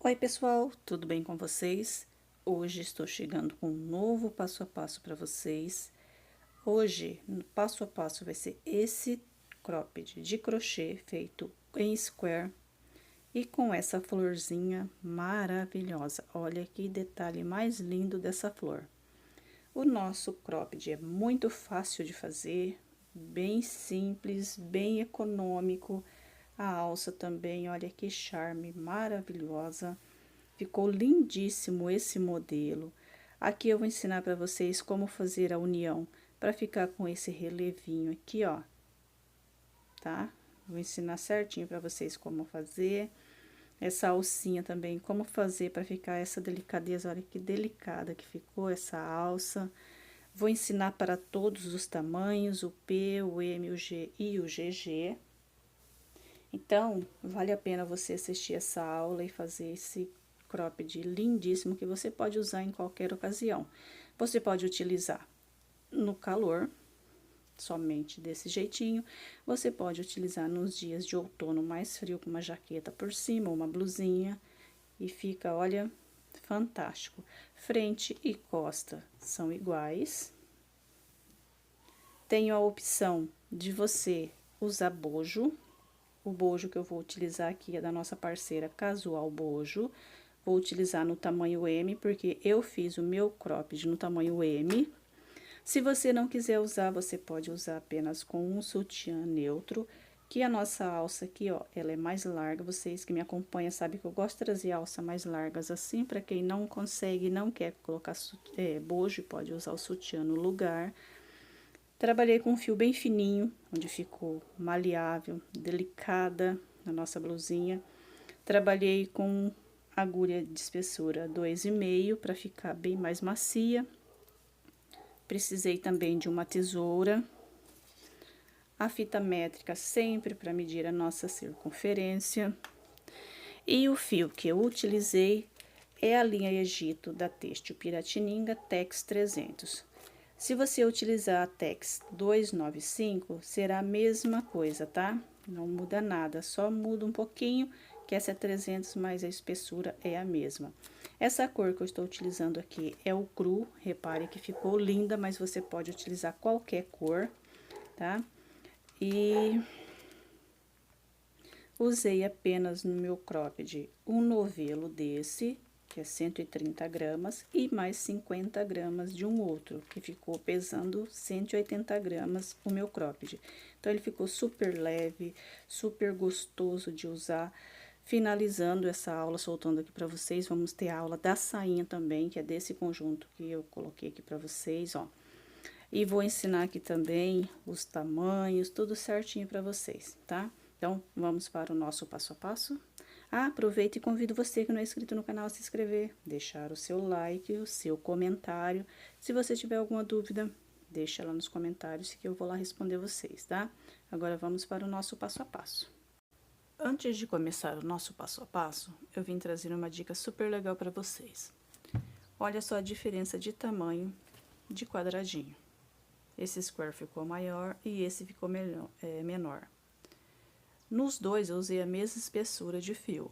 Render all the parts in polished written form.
Oi pessoal, tudo bem com vocês? Hoje estou chegando com um novo passo a passo para vocês. Hoje, no passo a passo vai ser esse cropped de crochê feito em square e com essa florzinha maravilhosa. Olha que detalhe mais lindo dessa flor. O nosso cropped é muito fácil de fazer, bem simples, bem econômico. A alça também, olha que charme maravilhosa. Ficou lindíssimo esse modelo. Aqui eu vou ensinar para vocês como fazer a união para ficar com esse relevinho aqui, ó. Tá? Vou ensinar certinho para vocês como fazer. Essa alcinha também, como fazer para ficar essa delicadeza. Olha que delicada que ficou essa alça. Vou ensinar para todos os tamanhos, o P, o M, o G e o GG. Então, vale a pena você assistir essa aula e fazer esse cropped lindíssimo que você pode usar em qualquer ocasião. Você pode utilizar no calor, somente desse jeitinho. Você pode utilizar nos dias de outono mais frio, com uma jaqueta por cima, uma blusinha. E fica, olha, fantástico. Frente e costa são iguais. Tenho a opção de você usar bojo. O bojo que eu vou utilizar aqui é da nossa parceira Casual Bojo. Vou utilizar no tamanho M, porque eu fiz o meu cropped no tamanho M. Se você não quiser usar, você pode usar apenas com um sutiã neutro, que a nossa alça aqui, ó, ela é mais larga. Vocês que me acompanham sabem que eu gosto de trazer alça mais largas assim, para quem não consegue, não quer colocar bojo, pode usar o sutiã no lugar. Trabalhei com um fio bem fininho, onde ficou maleável, delicada a nossa blusinha. Trabalhei com agulha de espessura 2,5 para ficar bem mais macia. Precisei também de uma tesoura. A fita métrica sempre para medir a nossa circunferência. E o fio que eu utilizei é a linha Egito da Têxtil Piratininga Tex 300. Se você utilizar a Tex 295, será a mesma coisa, tá? Não muda nada, só muda um pouquinho, que essa é 300, mas a espessura é a mesma. Essa cor que eu estou utilizando aqui é o cru, repare que ficou linda, mas você pode utilizar qualquer cor, tá? E usei apenas no meu cropped um novelo desse, que é 130 gramas, e mais 50 gramas de um outro, que ficou pesando 180 gramas o meu cropped. Então, ele ficou super leve, super gostoso de usar. Finalizando essa aula, soltando aqui para vocês, vamos ter a aula da sainha também, que é desse conjunto que eu coloquei aqui para vocês, ó. E vou ensinar aqui também os tamanhos, tudo certinho para vocês, tá? Então, vamos para o nosso passo a passo. Aproveita e convido você que não é inscrito no canal a se inscrever, deixar o seu like, o seu comentário. Se você tiver alguma dúvida, deixa lá nos comentários que eu vou lá responder vocês, tá? Agora, vamos para o nosso passo a passo. Antes de começar o nosso passo a passo, eu vim trazer uma dica super legal para vocês. Olha só a diferença de tamanho de quadradinho. Esse square ficou maior e esse ficou menor. Nos dois, eu usei a mesma espessura de fio,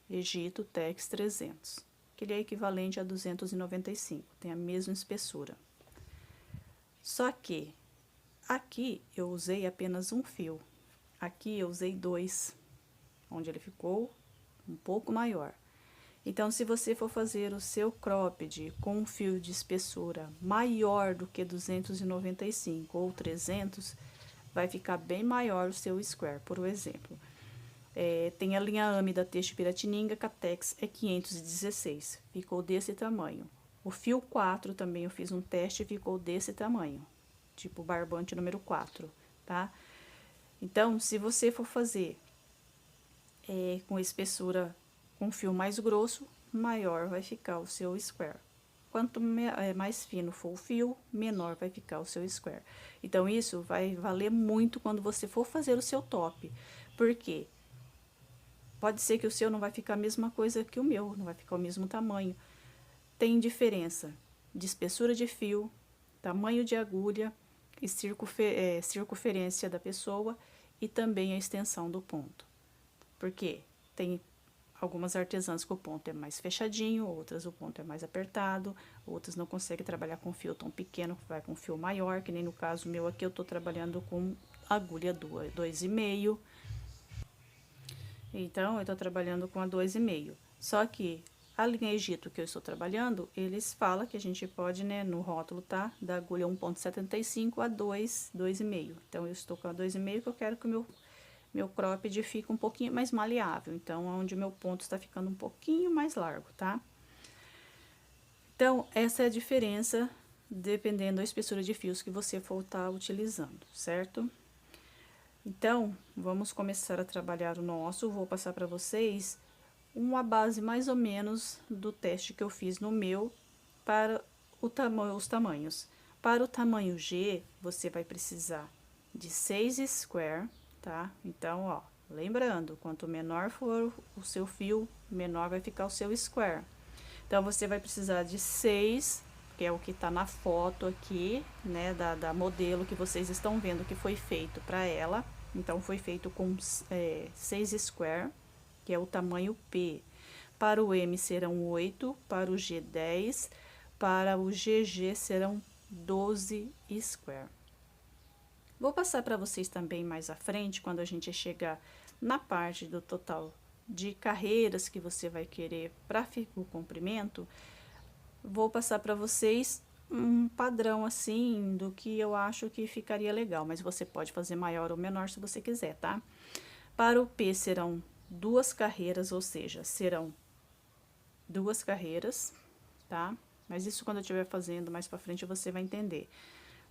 Egito Tex 300, que ele é equivalente a 295, tem a mesma espessura. Só que, aqui eu usei apenas um fio, aqui eu usei dois, onde ele ficou um pouco maior. Então, se você for fazer o seu cropped com um fio de espessura maior do que 295 ou 300, vai ficar bem maior o seu square. Por exemplo, tem a linha AME da Têxtil Piratininga, Catex é 516, ficou desse tamanho. O fio 4 também eu fiz um teste e ficou desse tamanho, tipo barbante número 4, tá? Então, se você for fazer com espessura com fio mais grosso, maior vai ficar o seu square. Quanto mais fino for o fio, menor vai ficar o seu square. Então, isso vai valer muito quando você for fazer o seu top. Por quê? Pode ser que o seu não vai ficar a mesma coisa que o meu, não vai ficar o mesmo tamanho. Tem diferença de espessura de fio, tamanho de agulha e circunferência da pessoa e também a extensão do ponto. Porque tem algumas artesãs que o ponto é mais fechadinho, outras o ponto é mais apertado, outras não conseguem trabalhar com fio tão pequeno, vai com fio maior, que nem no caso meu aqui eu tô trabalhando com agulha 2,5. Então, eu tô trabalhando com a 2,5. Só que a linha Egito que eu estou trabalhando, eles falam que a gente pode, né, no rótulo, tá? Da agulha 1,75 a 2,5. Então, eu estou com a 2,5 que eu quero que o meu cropped fique um pouquinho mais maleável. Então, onde o meu ponto está ficando um pouquinho mais largo, tá? Então, essa é a diferença, dependendo da espessura de fios que você for estar utilizando, certo? Então, vamos começar a trabalhar o nosso. Vou passar para vocês uma base mais ou menos do teste que eu fiz no meu para os tamanhos. Para o tamanho G, você vai precisar de 6 square, tá? Então, ó, lembrando, quanto menor for o seu fio, menor vai ficar o seu square. Então, você vai precisar de 6, que é o que tá na foto aqui, né, da modelo que vocês estão vendo que foi feito para ela. Então, foi feito com 6 square, que é o tamanho P. Para o M serão 8, para o G 10, para o GG serão 12 square. Vou passar para vocês também mais à frente, quando a gente chegar na parte do total de carreiras que você vai querer para o comprimento, vou passar para vocês um padrão assim do que eu acho que ficaria legal, mas você pode fazer maior ou menor se você quiser, tá? Para o P serão 2 carreiras, ou seja, serão 2 carreiras, tá? Mas isso quando eu estiver fazendo mais para frente você vai entender.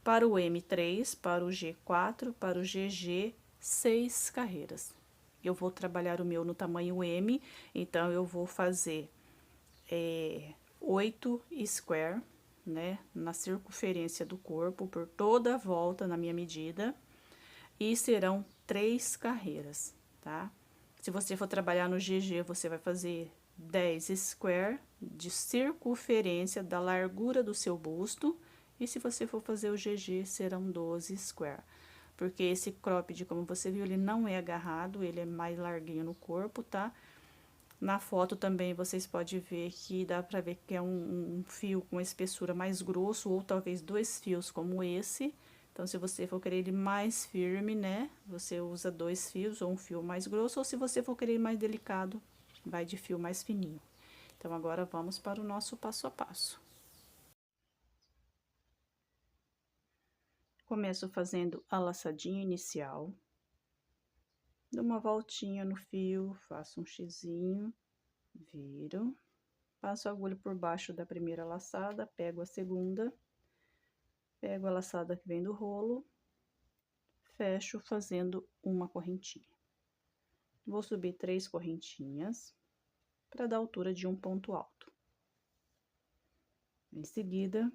Para o M3, para o G4, para o GG, 6 carreiras. Eu vou trabalhar o meu no tamanho M, então eu vou fazer 8 square, né, na circunferência do corpo, por toda a volta na minha medida, e serão 3 carreiras, tá? Se você for trabalhar no GG, você vai fazer 10 square de circunferência da largura do seu busto, e se você for fazer o GG, serão 12 square. Porque esse cropped, como você viu, ele não é agarrado, ele é mais larguinho no corpo, tá? Na foto também vocês podem ver que dá pra ver que é um fio com espessura mais grosso, ou talvez 2 fios como esse. Então, se você for querer ele mais firme, né, você usa 2 fios ou um fio mais grosso, ou se você for querer ele mais delicado, vai de fio mais fininho. Então, agora vamos para o nosso passo a passo. Começo fazendo a laçadinha inicial. Dou uma voltinha no fio, faço um xizinho, viro. Passo a agulha por baixo da primeira laçada, pego a segunda, pego a laçada que vem do rolo, fecho fazendo uma correntinha. Vou subir 3 correntinhas para dar altura de um ponto alto. Em seguida,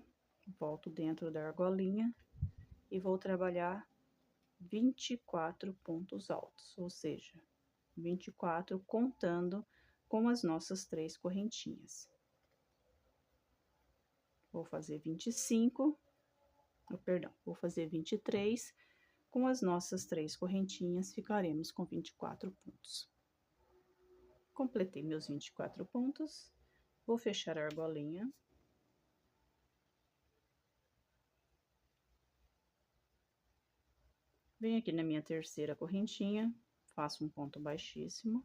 volto dentro da argolinha e vou trabalhar 24 pontos altos, ou seja, 24 contando com as nossas 3 correntinhas. Vou fazer 25, vou fazer 23, com as nossas 3 correntinhas, ficaremos com 24 pontos. Completei meus 24 pontos, vou fechar a argolinha. Venho aqui na minha terceira correntinha, faço um ponto baixíssimo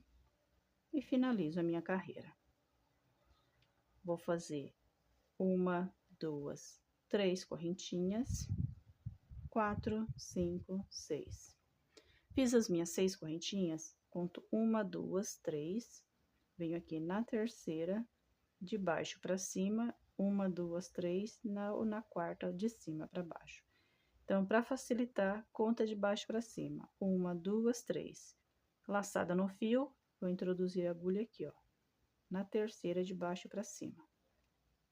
e finalizo a minha carreira. Vou fazer 1, 2, 3 correntinhas, 4, 5, 6. Fiz as minhas 6 correntinhas, conto 1, 2, 3, venho aqui na terceira, de baixo para cima, 1, 2, 3, na quarta de cima para baixo. Então, para facilitar, conta de baixo para cima, 1, 2, 3. Laçada no fio, vou introduzir a agulha aqui, ó, na terceira de baixo para cima.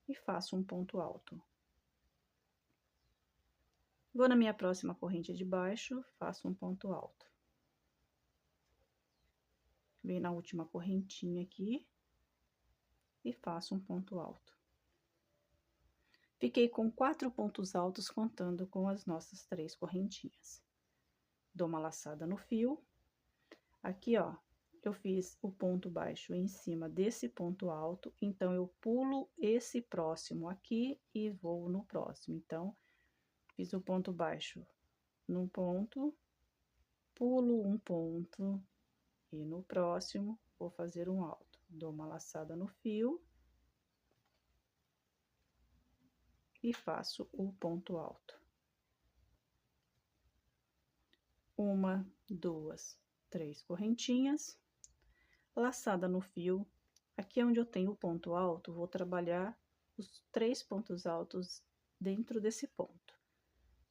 E faço um ponto alto. Vou na minha próxima corrente de baixo, faço um ponto alto. Venho na última correntinha aqui e faço um ponto alto. Fiquei com 4 pontos altos contando com as nossas 3 correntinhas. Dou uma laçada no fio. Aqui, ó, eu fiz o ponto baixo em cima desse ponto alto, então eu pulo esse próximo aqui e vou no próximo. Então, fiz o ponto baixo num ponto, pulo um ponto e no próximo vou fazer um alto. Dou uma laçada no fio e faço o ponto alto. Uma, duas, três correntinhas, laçada no fio. Aqui é onde eu tenho o ponto alto, vou trabalhar os 3 pontos altos dentro desse ponto.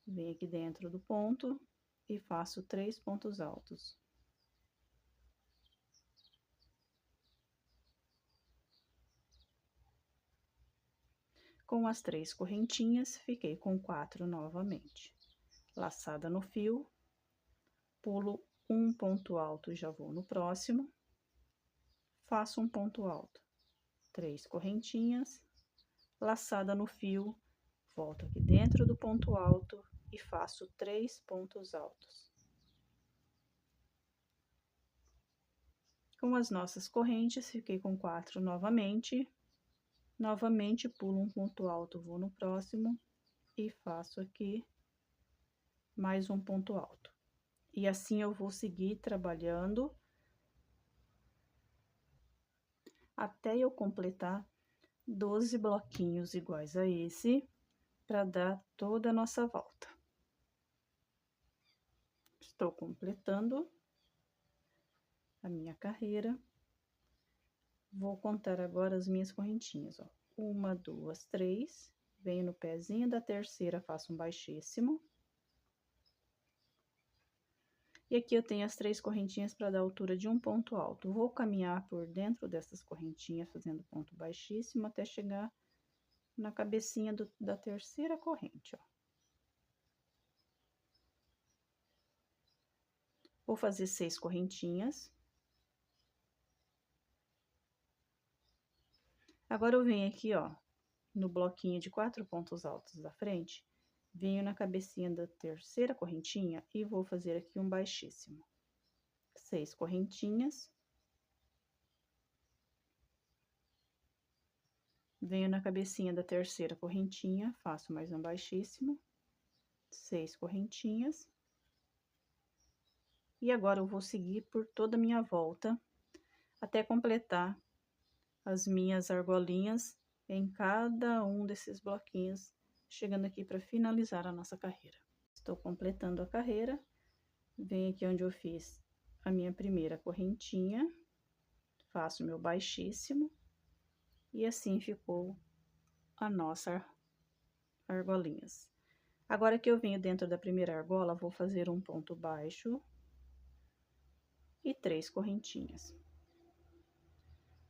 Venho aqui dentro do ponto e faço 3 pontos altos. Com as 3 correntinhas, fiquei com 4 novamente. Laçada no fio, pulo um ponto alto, já vou no próximo, faço um ponto alto, 3 correntinhas, laçada no fio, volto aqui dentro do ponto alto e faço 3 pontos altos. Com as nossas correntes, fiquei com 4 novamente. Novamente, pulo um ponto alto, vou no próximo e faço aqui mais um ponto alto. E assim eu vou seguir trabalhando até eu completar 12 bloquinhos iguais a esse, para dar toda a nossa volta. Estou completando a minha carreira. Vou contar agora as minhas correntinhas, ó. 1, 2, 3, venho no pezinho da terceira, faço um baixíssimo. E aqui eu tenho as 3 correntinhas para dar altura de um ponto alto. Vou caminhar por dentro dessas correntinhas, fazendo ponto baixíssimo, até chegar na cabecinha da terceira corrente, ó. Vou fazer 6 correntinhas. Agora eu venho aqui, ó, no bloquinho de 4 pontos altos da frente, venho na cabecinha da terceira correntinha e vou fazer aqui um baixíssimo. 6 correntinhas. Venho na cabecinha da terceira correntinha, faço mais um baixíssimo. 6 correntinhas. E agora eu vou seguir por toda a minha volta, até completar as minhas argolinhas em cada um desses bloquinhos, chegando aqui para finalizar a nossa carreira. Estou completando a carreira, venho aqui onde eu fiz a minha primeira correntinha, faço meu baixíssimo, e assim ficou a nossa argolinhas. Agora que eu venho dentro da primeira argola, vou fazer um ponto baixo e 3 correntinhas.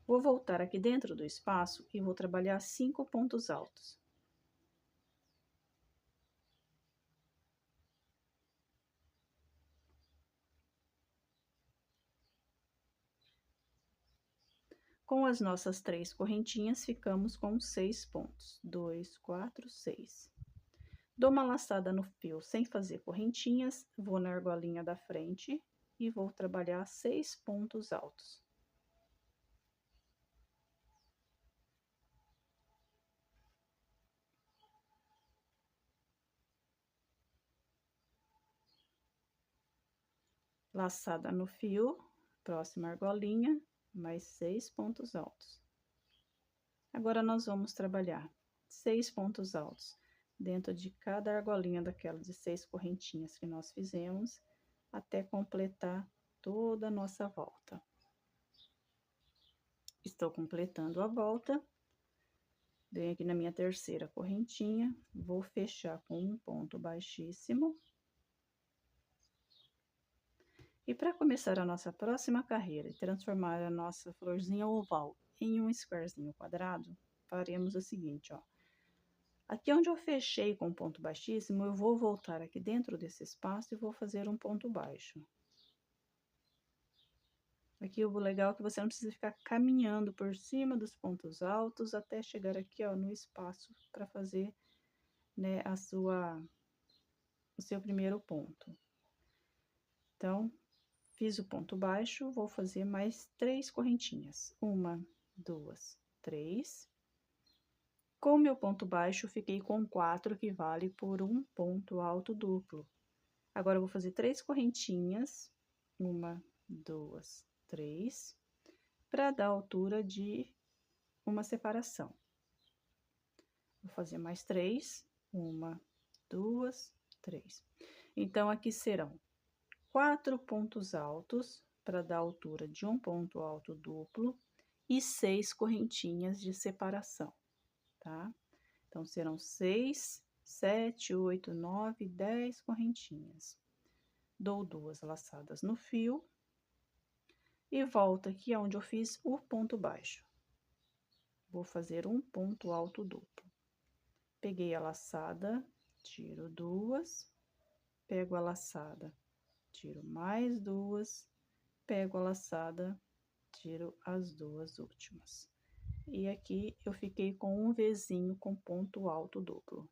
Vou voltar aqui dentro do espaço e vou trabalhar 5 pontos altos. Com as nossas 3 correntinhas, ficamos com 6 pontos. 2, 4, 6. Dou uma laçada no fio sem fazer correntinhas, vou na argolinha da frente e vou trabalhar 6 pontos altos. Laçada no fio, próxima argolinha, mais 6 pontos altos. Agora, nós vamos trabalhar 6 pontos altos dentro de cada argolinha daquela de 6 correntinhas que nós fizemos, até completar toda a nossa volta. Estou completando a volta, venho aqui na minha terceira correntinha, vou fechar com um ponto baixíssimo. E para começar a nossa próxima carreira e transformar a nossa florzinha oval em um squarezinho quadrado, faremos o seguinte, ó. Aqui onde eu fechei com ponto baixíssimo, eu vou voltar aqui dentro desse espaço e vou fazer um ponto baixo. Aqui o legal é que você não precisa ficar caminhando por cima dos pontos altos até chegar aqui, ó, no espaço para fazer, né, o seu primeiro ponto. Então, Fiz o ponto baixo, vou fazer mais 3 correntinhas. 1, 2, 3. Com meu ponto baixo, fiquei com 4, que vale por um ponto alto duplo. Agora, eu vou fazer 3 correntinhas. 1, 2, 3. Para dar altura de uma separação. Vou fazer mais 3. 1, 2, 3. Então, aqui serão 4 pontos altos para dar altura de um ponto alto duplo e 6 correntinhas de separação, tá? Então, serão 6, 7, 8, 9, 10 correntinhas. Dou 2 laçadas no fio e volto aqui onde eu fiz o ponto baixo. Vou fazer um ponto alto duplo. Peguei a laçada, tiro 2, pego a laçada, tiro mais 2, pego a laçada, tiro as 2 últimas. E aqui eu fiquei com um Vzinho com ponto alto duplo.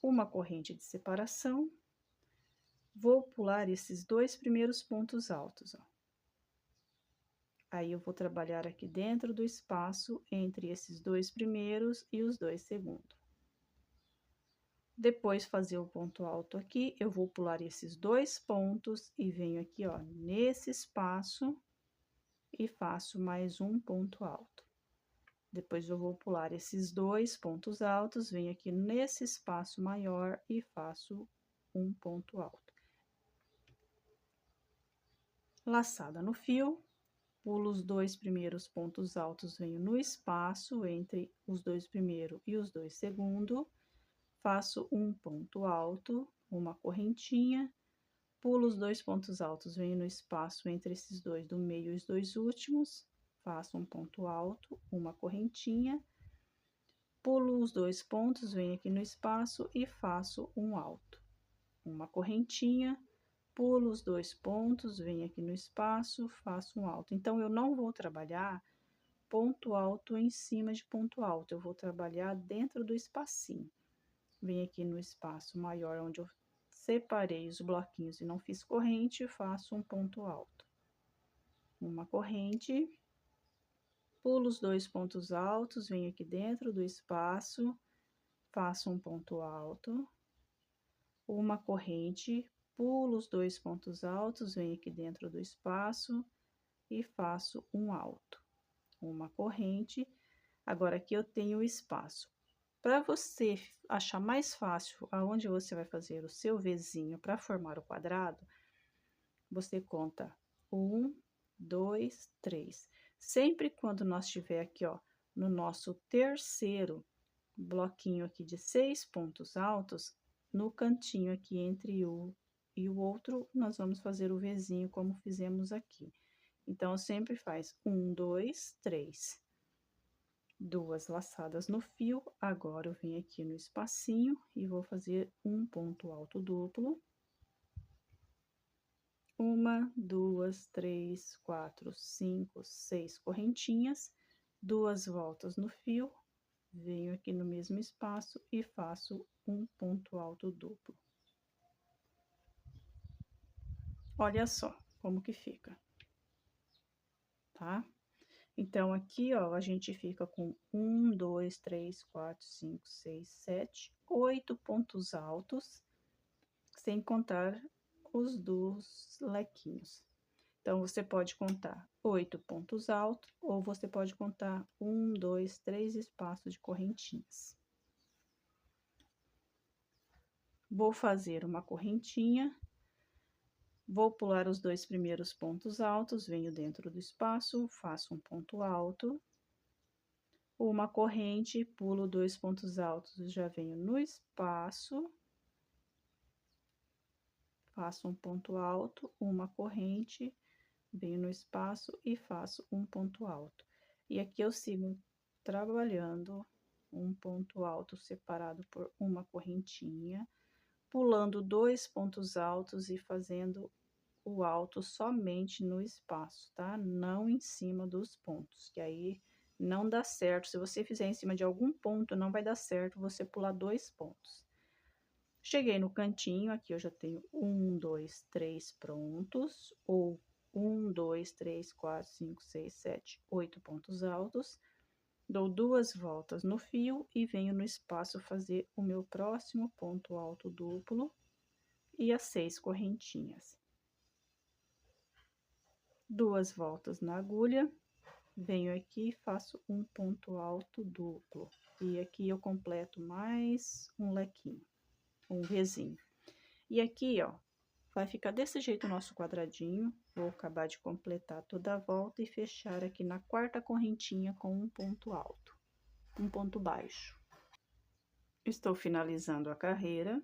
Uma corrente de separação. Vou pular esses 2 primeiros pontos altos, ó. Aí, eu vou trabalhar aqui dentro do espaço entre esses 2 primeiros e os 2 segundos. Depois, fazer o ponto alto aqui, eu vou pular esses 2 pontos e venho aqui, ó, nesse espaço e faço mais um ponto alto. Depois, eu vou pular esses 2 pontos altos, venho aqui nesse espaço maior e faço um ponto alto. Laçada no fio, pulo os 2 primeiros pontos altos, venho no espaço entre os 2 primeiros e os 2 segundos, faço um ponto alto, uma correntinha, pulo os 2 pontos altos, venho no espaço entre esses 2 do meio e os 2 últimos, faço um ponto alto, uma correntinha, pulo os 2 pontos, venho aqui no espaço e faço um alto, uma correntinha, pulo os 2 pontos, venho aqui no espaço, faço um alto. Então, eu não vou trabalhar ponto alto em cima de ponto alto, eu vou trabalhar dentro do espacinho. Venho aqui no espaço maior, onde eu separei os bloquinhos e não fiz corrente, faço um ponto alto. Uma corrente, pulo os 2 pontos altos, venho aqui dentro do espaço, faço um ponto alto, uma corrente, pulo os 2 pontos altos, venho aqui dentro do espaço e faço um alto, uma corrente. Agora, aqui eu tenho o espaço. Para você achar mais fácil aonde você vai fazer o seu Vzinho para formar o quadrado, você conta 1, 2, 3. Sempre quando nós tiver aqui, ó, no nosso terceiro bloquinho aqui de 6 pontos altos, no cantinho aqui entre um e o outro, nós vamos fazer o Vzinho como fizemos aqui. Então, sempre faz 1, 2, 3. 2 laçadas no fio. Agora, eu venho aqui no espacinho e vou fazer um ponto alto duplo. 1, 2, 3, 4, 5, 6 correntinhas, 2 voltas no fio, venho aqui no mesmo espaço e faço um ponto alto duplo. Olha só como que fica, tá? Então, aqui, ó, a gente fica com 1, 2, 3, 4, 5, 6, 7, 8 pontos altos, sem contar os dos lequinhos. Então, você pode contar 8 pontos altos, ou você pode contar 1, 2, 3 espaços de correntinhas. Vou fazer uma correntinha, vou pular os 2 primeiros pontos altos, venho dentro do espaço, faço um ponto alto, uma corrente, pulo 2 pontos altos, já venho no espaço, faço um ponto alto, uma corrente, venho no espaço e faço um ponto alto. E aqui eu sigo trabalhando um ponto alto separado por uma correntinha, pulando 2 pontos altos e fazendo o alto somente no espaço, tá? Não em cima dos pontos, que aí não dá certo. Se você fizer em cima de algum ponto, não vai dar certo você pular 2 pontos. Cheguei no cantinho, aqui eu já tenho 1, 2, 3 prontos, ou 1, 2, 3, 4, 5, 6, 7, 8 pontos altos. Dou 2 voltas no fio e venho no espaço fazer o meu próximo ponto alto duplo e as 6 correntinhas. 2 voltas na agulha, venho aqui e faço um ponto alto duplo. E aqui eu completo mais um lequinho, um Vzinho. E aqui, ó, vai ficar desse jeito o nosso quadradinho. Vou acabar de completar toda a volta e fechar aqui na quarta correntinha com um ponto alto, um ponto baixo. Estou finalizando a carreira.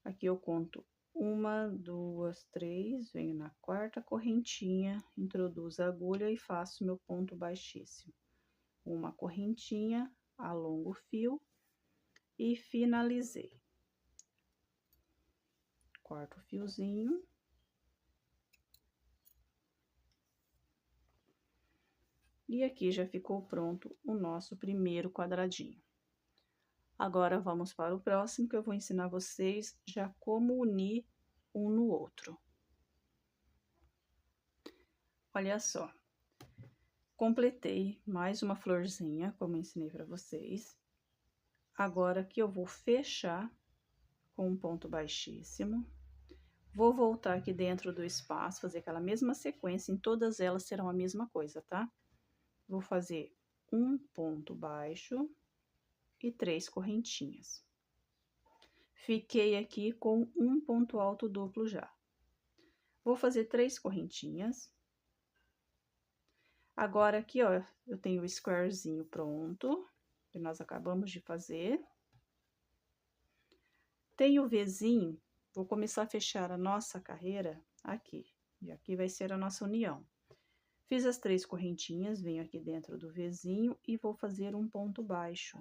Aqui eu conto 1, 2, 3, venho na quarta correntinha, introduzo a agulha e faço meu ponto baixíssimo. Uma correntinha, alongo o fio e finalizei. Corto o fiozinho. E aqui já ficou pronto o nosso primeiro quadradinho. Agora, vamos para o próximo, que eu vou ensinar vocês já como unir um no outro. Olha só. Completei mais uma florzinha, como eu ensinei para vocês. Agora, aqui eu vou fechar com um ponto baixíssimo. Vou voltar aqui dentro do espaço, fazer aquela mesma sequência, em todas elas serão a mesma coisa, tá? Vou fazer um ponto baixo e 3 correntinhas. Fiquei aqui com um ponto alto duplo já. Vou fazer 3 correntinhas. Agora, aqui, ó, eu tenho o squarezinho pronto, que nós acabamos de fazer. Tenho o Vzinho, vou começar a fechar a nossa carreira aqui. E aqui vai ser a nossa união. Fiz as 3 correntinhas, venho aqui dentro do Vzinho e vou fazer um ponto baixo.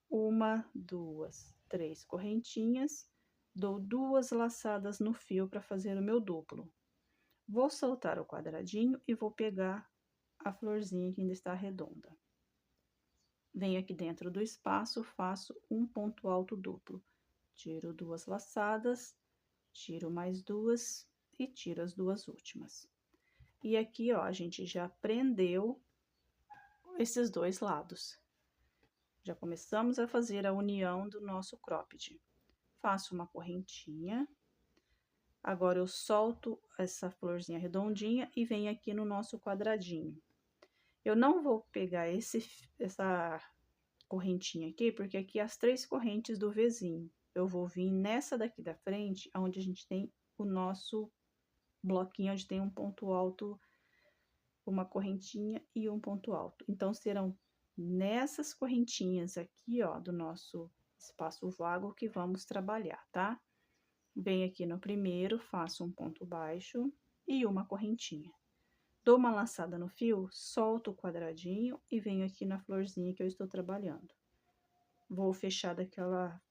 1, 2, 3 correntinhas, dou 2 laçadas no fio para fazer o meu duplo. Vou soltar o quadradinho e vou pegar a florzinha que ainda está redonda. Venho aqui dentro do espaço, faço um ponto alto duplo. Tiro 2 laçadas, tiro mais 2 e tiro as 2 últimas. E aqui, ó, a gente já prendeu esses 2 lados. Já começamos a fazer a união do nosso cropped. Faço uma correntinha. Agora, eu solto essa florzinha redondinha e venho aqui no nosso quadradinho. Eu não vou pegar essa correntinha aqui, porque aqui as 3 correntes do Vzinho. Eu vou vir nessa daqui da frente, onde a gente tem o nosso bloquinho, onde tem um ponto alto, uma correntinha e um ponto alto. Então, serão nessas correntinhas aqui, ó, do nosso espaço vago que vamos trabalhar, tá? Venho aqui no primeiro, faço um ponto baixo e uma correntinha. Dou uma laçada no fio, solto o quadradinho e venho aqui na florzinha que eu estou trabalhando. Vou fechar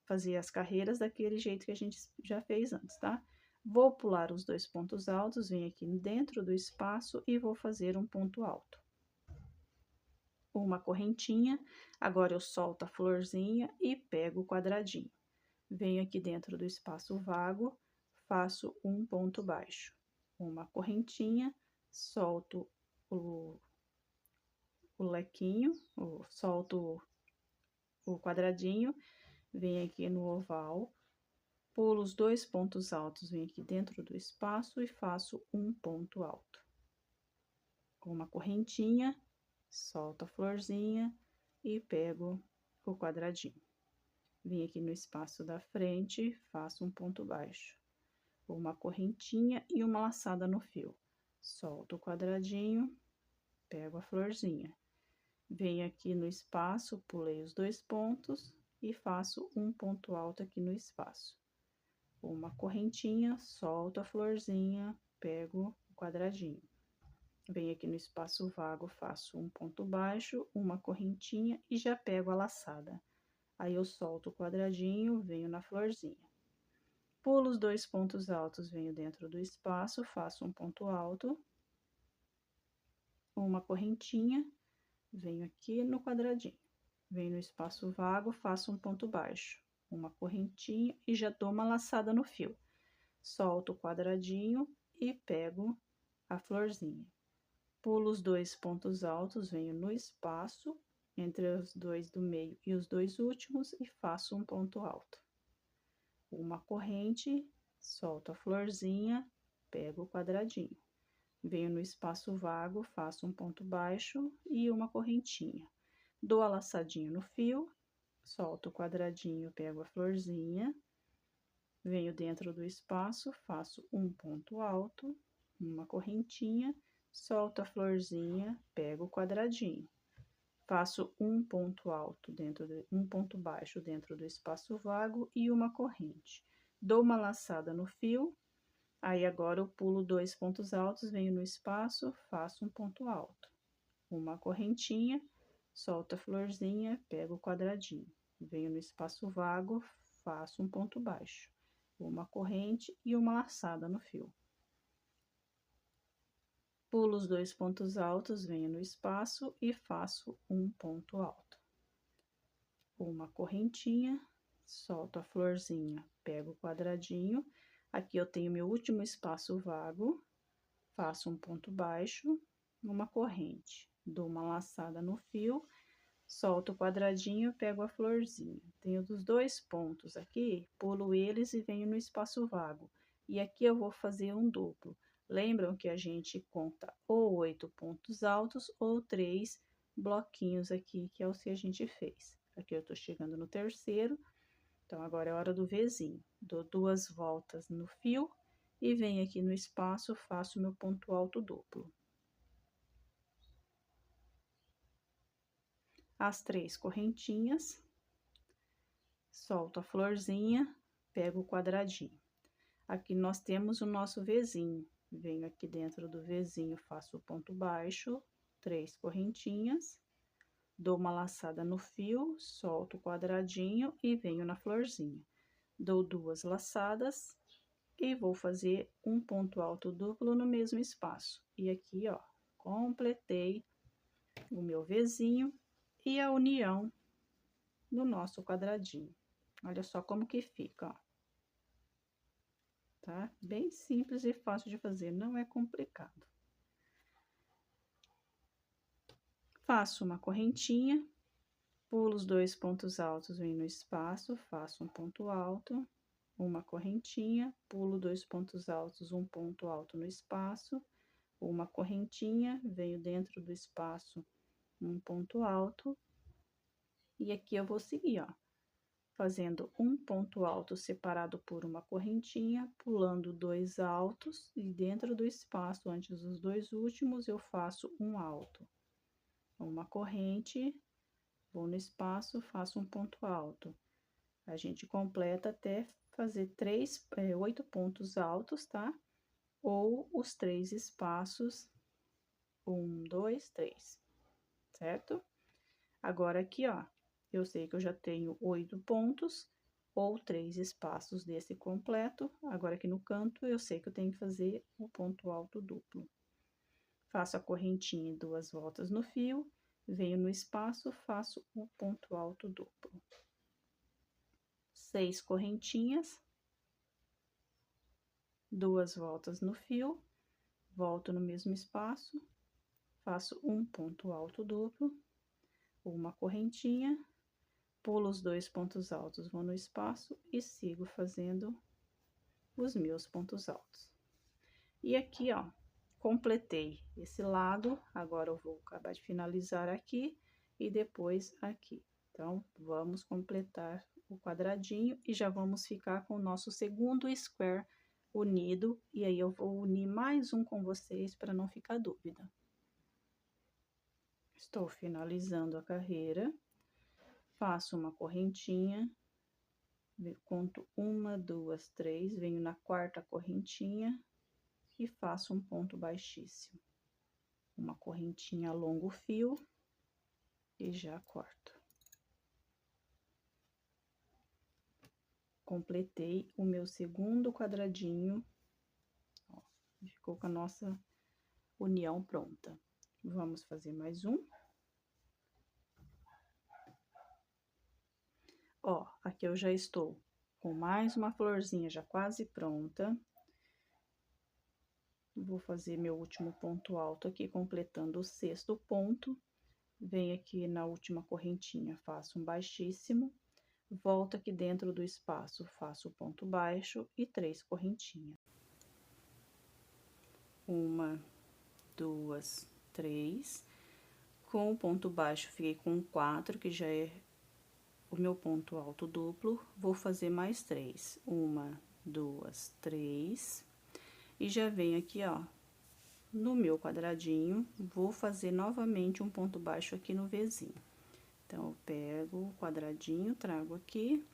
fazer as carreiras daquele jeito que a gente já fez antes, tá? Vou pular os 2 pontos altos, venho aqui dentro do espaço e vou fazer um ponto alto. Uma correntinha, agora eu solto a florzinha e pego o quadradinho. Venho aqui dentro do espaço vago, faço um ponto baixo. Uma correntinha, solto o lequinho, solto o quadradinho, venho aqui no oval, pulo os 2 pontos altos, venho aqui dentro do espaço e faço um ponto alto. Uma correntinha, solto a florzinha e pego o quadradinho. Vim aqui no espaço da frente, faço um ponto baixo. Uma correntinha e uma laçada no fio. Solto o quadradinho, pego a florzinha. Venho aqui no espaço, pulei os 2 pontos e faço um ponto alto aqui no espaço. Uma correntinha, solto a florzinha, pego o quadradinho. Venho aqui no espaço vago, faço um ponto baixo, uma correntinha e já pego a laçada. Aí, eu solto o quadradinho, venho na florzinha. Pulo os 2 pontos altos, venho dentro do espaço, faço um ponto alto, uma correntinha, venho aqui no quadradinho. venho no espaço vago, faço um ponto baixo, uma correntinha e já dou uma laçada no fio. Solto o quadradinho e pego a florzinha. Pulo os 2 pontos altos, venho no espaço entre os 2 do meio e os 2 últimos e faço um ponto alto. Uma corrente, solto a florzinha, pego o quadradinho. Venho no espaço vago, faço um ponto baixo e uma correntinha. Dou a laçadinha no fio, solto o quadradinho, pego a florzinha, venho dentro do espaço, faço um ponto alto, uma correntinha, solto a florzinha, pego o quadradinho. Faço um ponto alto um ponto baixo dentro do espaço vago e uma corrente. Dou uma laçada no fio, aí agora eu pulo 2 pontos altos, venho no espaço, faço um ponto alto. Uma correntinha, solto a florzinha, pego o quadradinho. Venho no espaço vago, faço um ponto baixo. Uma corrente e uma laçada no fio. Pulo os 2 pontos altos, venho no espaço e faço um ponto alto. Uma correntinha, solto a florzinha, pego o quadradinho. Aqui eu tenho meu último espaço vago, faço um ponto baixo, uma corrente, dou uma laçada no fio, solto o quadradinho, pego a florzinha. Tenho dos 2 pontos aqui, pulo eles e venho no espaço vago. E aqui eu vou fazer um duplo. Lembram que a gente conta ou 8 pontos altos ou 3 bloquinhos aqui, que é o que a gente fez. Aqui eu tô chegando no terceiro, então agora é hora do Vzinho. Dou 2 voltas no fio e venho aqui no espaço, faço meu ponto alto duplo. As 3 correntinhas, solto a florzinha, pego o quadradinho. Aqui nós temos o nosso Vzinho. Venho aqui dentro do Vzinho, faço o ponto baixo, 3 correntinhas, dou uma laçada no fio, solto o quadradinho e venho na florzinha. Dou 2 laçadas e vou fazer um ponto alto duplo no mesmo espaço. E aqui, ó, completei o meu Vzinho e a união do nosso quadradinho. Olha só como que fica, ó. Tá? Bem simples e fácil de fazer, não é complicado. Faço uma correntinha, pulo os 2 pontos altos, venho no espaço, faço um ponto alto, uma correntinha, pulo 2 pontos altos, um ponto alto no espaço, uma correntinha, venho dentro do espaço, um ponto alto, e aqui eu vou seguir, ó, fazendo um ponto alto separado por uma correntinha, pulando 2 altos, e dentro do espaço, antes dos 2 últimos, eu faço um alto. Uma corrente, vou no espaço, faço um ponto alto. A gente completa até fazer 8 pontos altos, tá? Ou os 3 espaços, 1, 2, 3, certo? Agora, aqui, ó, eu sei que eu já tenho 8 pontos, ou 3 espaços desse completo. Agora, aqui no canto, eu sei que eu tenho que fazer o ponto alto duplo. Faço a correntinha e 2 voltas no fio, venho no espaço, faço o ponto alto duplo. 6 correntinhas, 2 voltas no fio, volto no mesmo espaço, faço um ponto alto duplo, uma correntinha, pulo os 2 pontos altos, vou no espaço e sigo fazendo os meus pontos altos. E aqui, ó, completei esse lado, agora eu vou acabar de finalizar aqui e depois aqui. Então, vamos completar o quadradinho e já vamos ficar com o nosso segundo square unido, e aí eu vou unir mais um com vocês para não ficar dúvida. Estou finalizando a carreira, faço uma correntinha, conto 1, 2, 3, venho na quarta correntinha e faço um ponto baixíssimo. Uma correntinha, alongo o fio e já corto. Completei o meu segundo quadradinho, ó, ficou com a nossa união pronta. Vamos fazer mais um. Ó, aqui eu já estou com mais uma florzinha já quase pronta. Vou fazer meu último ponto alto aqui, completando o 6º ponto. Venho aqui na última correntinha, faço um baixíssimo, volto aqui dentro do espaço, faço o ponto baixo e 3 correntinhas. 1, 2, 3. Com o ponto baixo, fiquei com 4, que já é o meu ponto alto duplo. Vou fazer mais 3. 1, 2, 3. E já venho aqui, ó, no meu quadradinho, vou fazer novamente um ponto baixo aqui no Vzinho. Então, eu pego o quadradinho, trago aqui,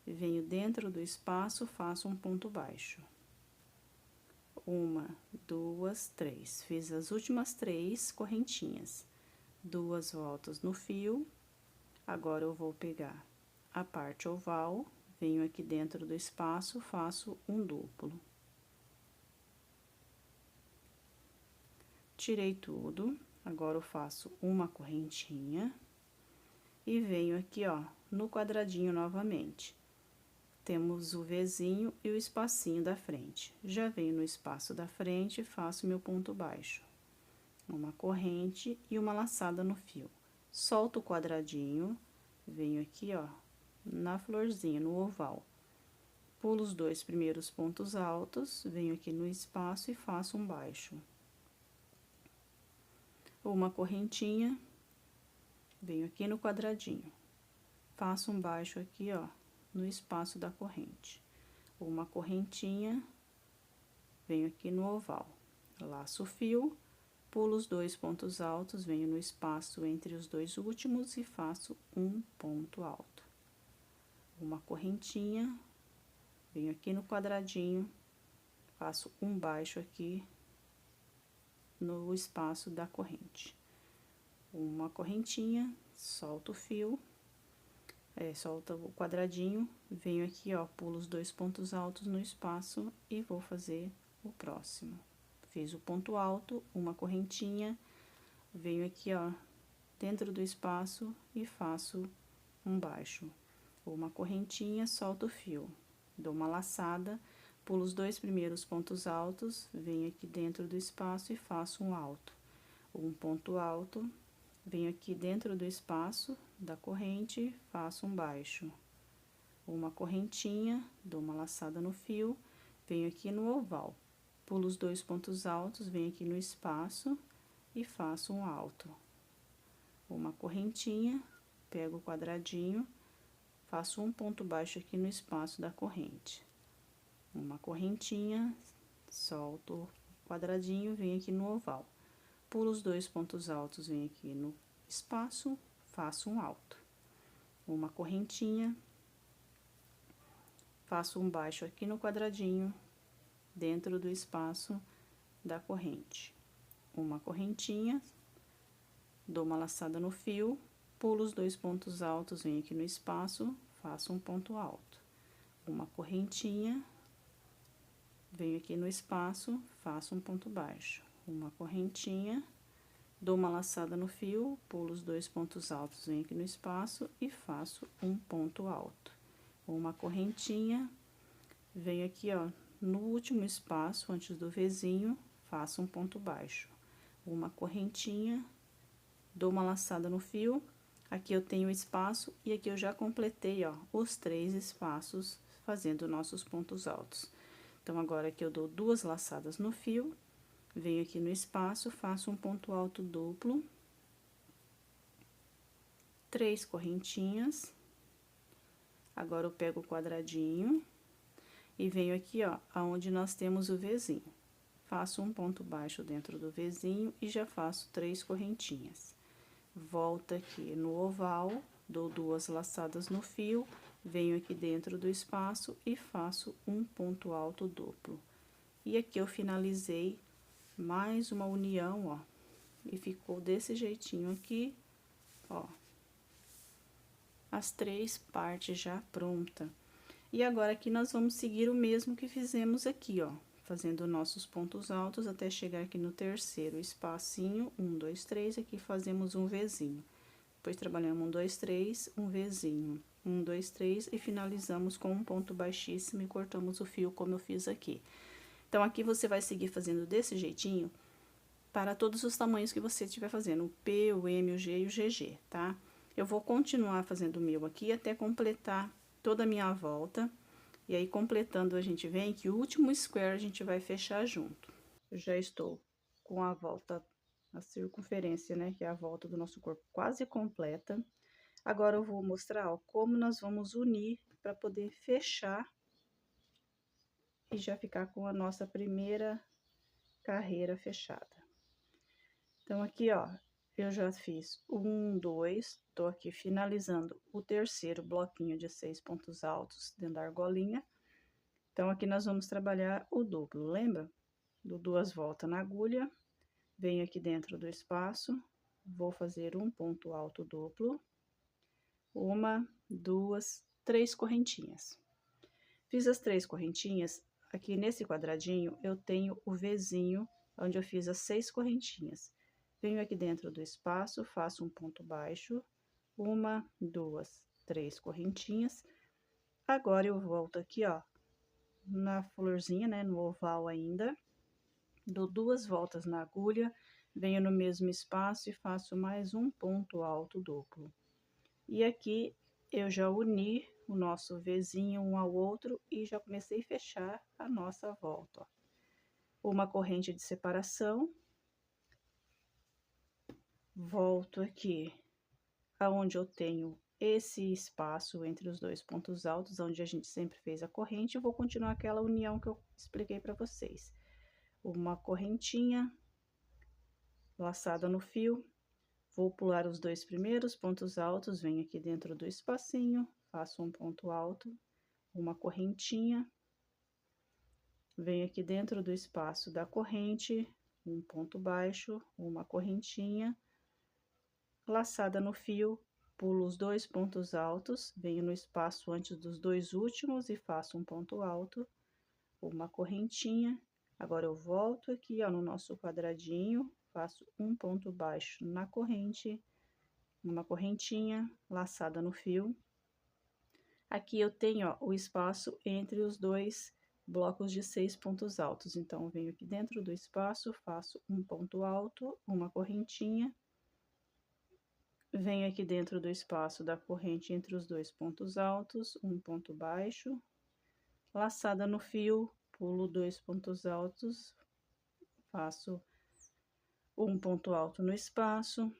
venho dentro do espaço, faço um ponto baixo. 1, 2, 3. Fiz as últimas 3 correntinhas. 2 voltas no fio. Agora, eu vou pegar a parte oval, venho aqui dentro do espaço, faço um duplo. Tirei tudo, agora eu faço uma correntinha e venho aqui, ó, no quadradinho novamente. Temos o Vzinho e o espacinho da frente. Já venho no espaço da frente e faço meu ponto baixo. Uma corrente e uma laçada no fio. Solto o quadradinho, venho aqui, ó, na florzinha, no oval. Pulo os 2 primeiros pontos altos, venho aqui no espaço e faço um baixo. Uma correntinha, venho aqui no quadradinho, faço um baixo aqui, ó, no espaço da corrente. Uma correntinha, venho aqui no oval, laço o fio, pulo os 2 pontos altos, venho no espaço entre os 2 últimos e faço um ponto alto. Uma correntinha, venho aqui no quadradinho, faço um baixo aqui no espaço da corrente. Uma correntinha, solto o fio, solta o quadradinho, venho aqui, ó, pulo os 2 pontos altos no espaço e vou fazer o próximo. Fiz o ponto alto, uma correntinha, venho aqui, ó, dentro do espaço e faço um baixo. Uma correntinha, solto o fio, dou uma laçada, pulo os 2 primeiros pontos altos, venho aqui dentro do espaço e faço um alto. Um ponto alto, venho aqui dentro do espaço da corrente, faço um baixo. Uma correntinha, dou uma laçada no fio, venho aqui no oval. Pulo os 2 pontos altos, venho aqui no espaço e faço um alto. Uma correntinha, pego o quadradinho, faço um ponto baixo aqui no espaço da corrente. Uma correntinha, solto o quadradinho, venho aqui no oval. Pulo os 2 pontos altos, venho aqui no espaço, faço um alto. Uma correntinha, faço um baixo aqui no quadradinho, dentro do espaço da corrente. Uma correntinha, dou uma laçada no fio, pulo os 2 pontos altos, venho aqui no espaço, faço um ponto alto. Uma correntinha, venho aqui no espaço, faço um ponto baixo. Uma correntinha, dou uma laçada no fio, pulo os 2 pontos altos, venho aqui no espaço e faço um ponto alto. Uma correntinha, venho aqui, ó, no último espaço, antes do Vzinho, faço um ponto baixo. Uma correntinha, dou uma laçada no fio, aqui eu tenho espaço e aqui eu já completei, ó, os 3 espaços fazendo nossos pontos altos. Então, agora aqui eu dou 2 laçadas no fio, venho aqui no espaço, faço um ponto alto duplo, 3 correntinhas. Agora, eu pego o quadradinho e venho aqui, ó, aonde nós temos o Vzinho. Faço um ponto baixo dentro do Vzinho e já faço 3 correntinhas. Volto aqui no oval, dou 2 laçadas no fio, venho aqui dentro do espaço e faço um ponto alto duplo. E aqui eu finalizei mais uma união, ó, e ficou desse jeitinho aqui, ó, as 3 partes já pronta. E agora, aqui nós vamos seguir o mesmo que fizemos aqui, ó, fazendo nossos pontos altos até chegar aqui no terceiro espacinho, 1, 2, 3, aqui fazemos um Vzinho. Depois, trabalhamos 1, 2, 3, um Vzinho, 1, 2, 3 e finalizamos com um ponto baixíssimo e cortamos o fio como eu fiz aqui. Então, aqui você vai seguir fazendo desse jeitinho para todos os tamanhos que você estiver fazendo, o P, o M, o G e o GG, tá? Eu vou continuar fazendo o meu aqui até completar toda a minha volta. E aí, completando, a gente vem que o último square a gente vai fechar junto. Eu já estou com a volta, a circunferência, né, que é a volta do nosso corpo quase completa. Agora, eu vou mostrar, ó, como nós vamos unir para poder fechar e já ficar com a nossa primeira carreira fechada. Então, aqui, ó, eu já fiz 1, 2, tô aqui finalizando o terceiro bloquinho de 6 pontos altos dentro da argolinha. Então, aqui nós vamos trabalhar o duplo, lembra? Dou 2 voltas na agulha, venho aqui dentro do espaço, vou fazer um ponto alto duplo, 1, 2, 3 correntinhas. Fiz as 3 correntinhas, aqui nesse quadradinho eu tenho o Vzinho, onde eu fiz as 6 correntinhas. Venho aqui dentro do espaço, faço um ponto baixo, 1, 2, 3 correntinhas. Agora, eu volto aqui, ó, na florzinha, né, no oval ainda, dou 2 voltas na agulha, venho no mesmo espaço e faço mais um ponto alto duplo. E aqui, eu já uni o nosso Vzinho um ao outro e já comecei a fechar a nossa volta, ó. Uma corrente de separação. Volto aqui, aonde eu tenho esse espaço entre os 2 pontos altos, onde a gente sempre fez a corrente, eu vou continuar aquela união que eu expliquei para vocês. Uma correntinha, laçada no fio, vou pular os 2 primeiros pontos altos, venho aqui dentro do espacinho, faço um ponto alto, uma correntinha, venho aqui dentro do espaço da corrente, um ponto baixo, uma correntinha, laçada no fio, pulo os 2 pontos altos, venho no espaço antes dos 2 últimos e faço um ponto alto, uma correntinha. Agora, eu volto aqui, ó, no nosso quadradinho, faço um ponto baixo na corrente, uma correntinha, laçada no fio. Aqui eu tenho, ó, o espaço entre os 2 blocos de 6 pontos altos. Então, venho aqui dentro do espaço, faço um ponto alto, uma correntinha, venho aqui dentro do espaço da corrente entre os 2 pontos altos, um ponto baixo, laçada no fio, pulo 2 pontos altos, faço um ponto alto no espaço,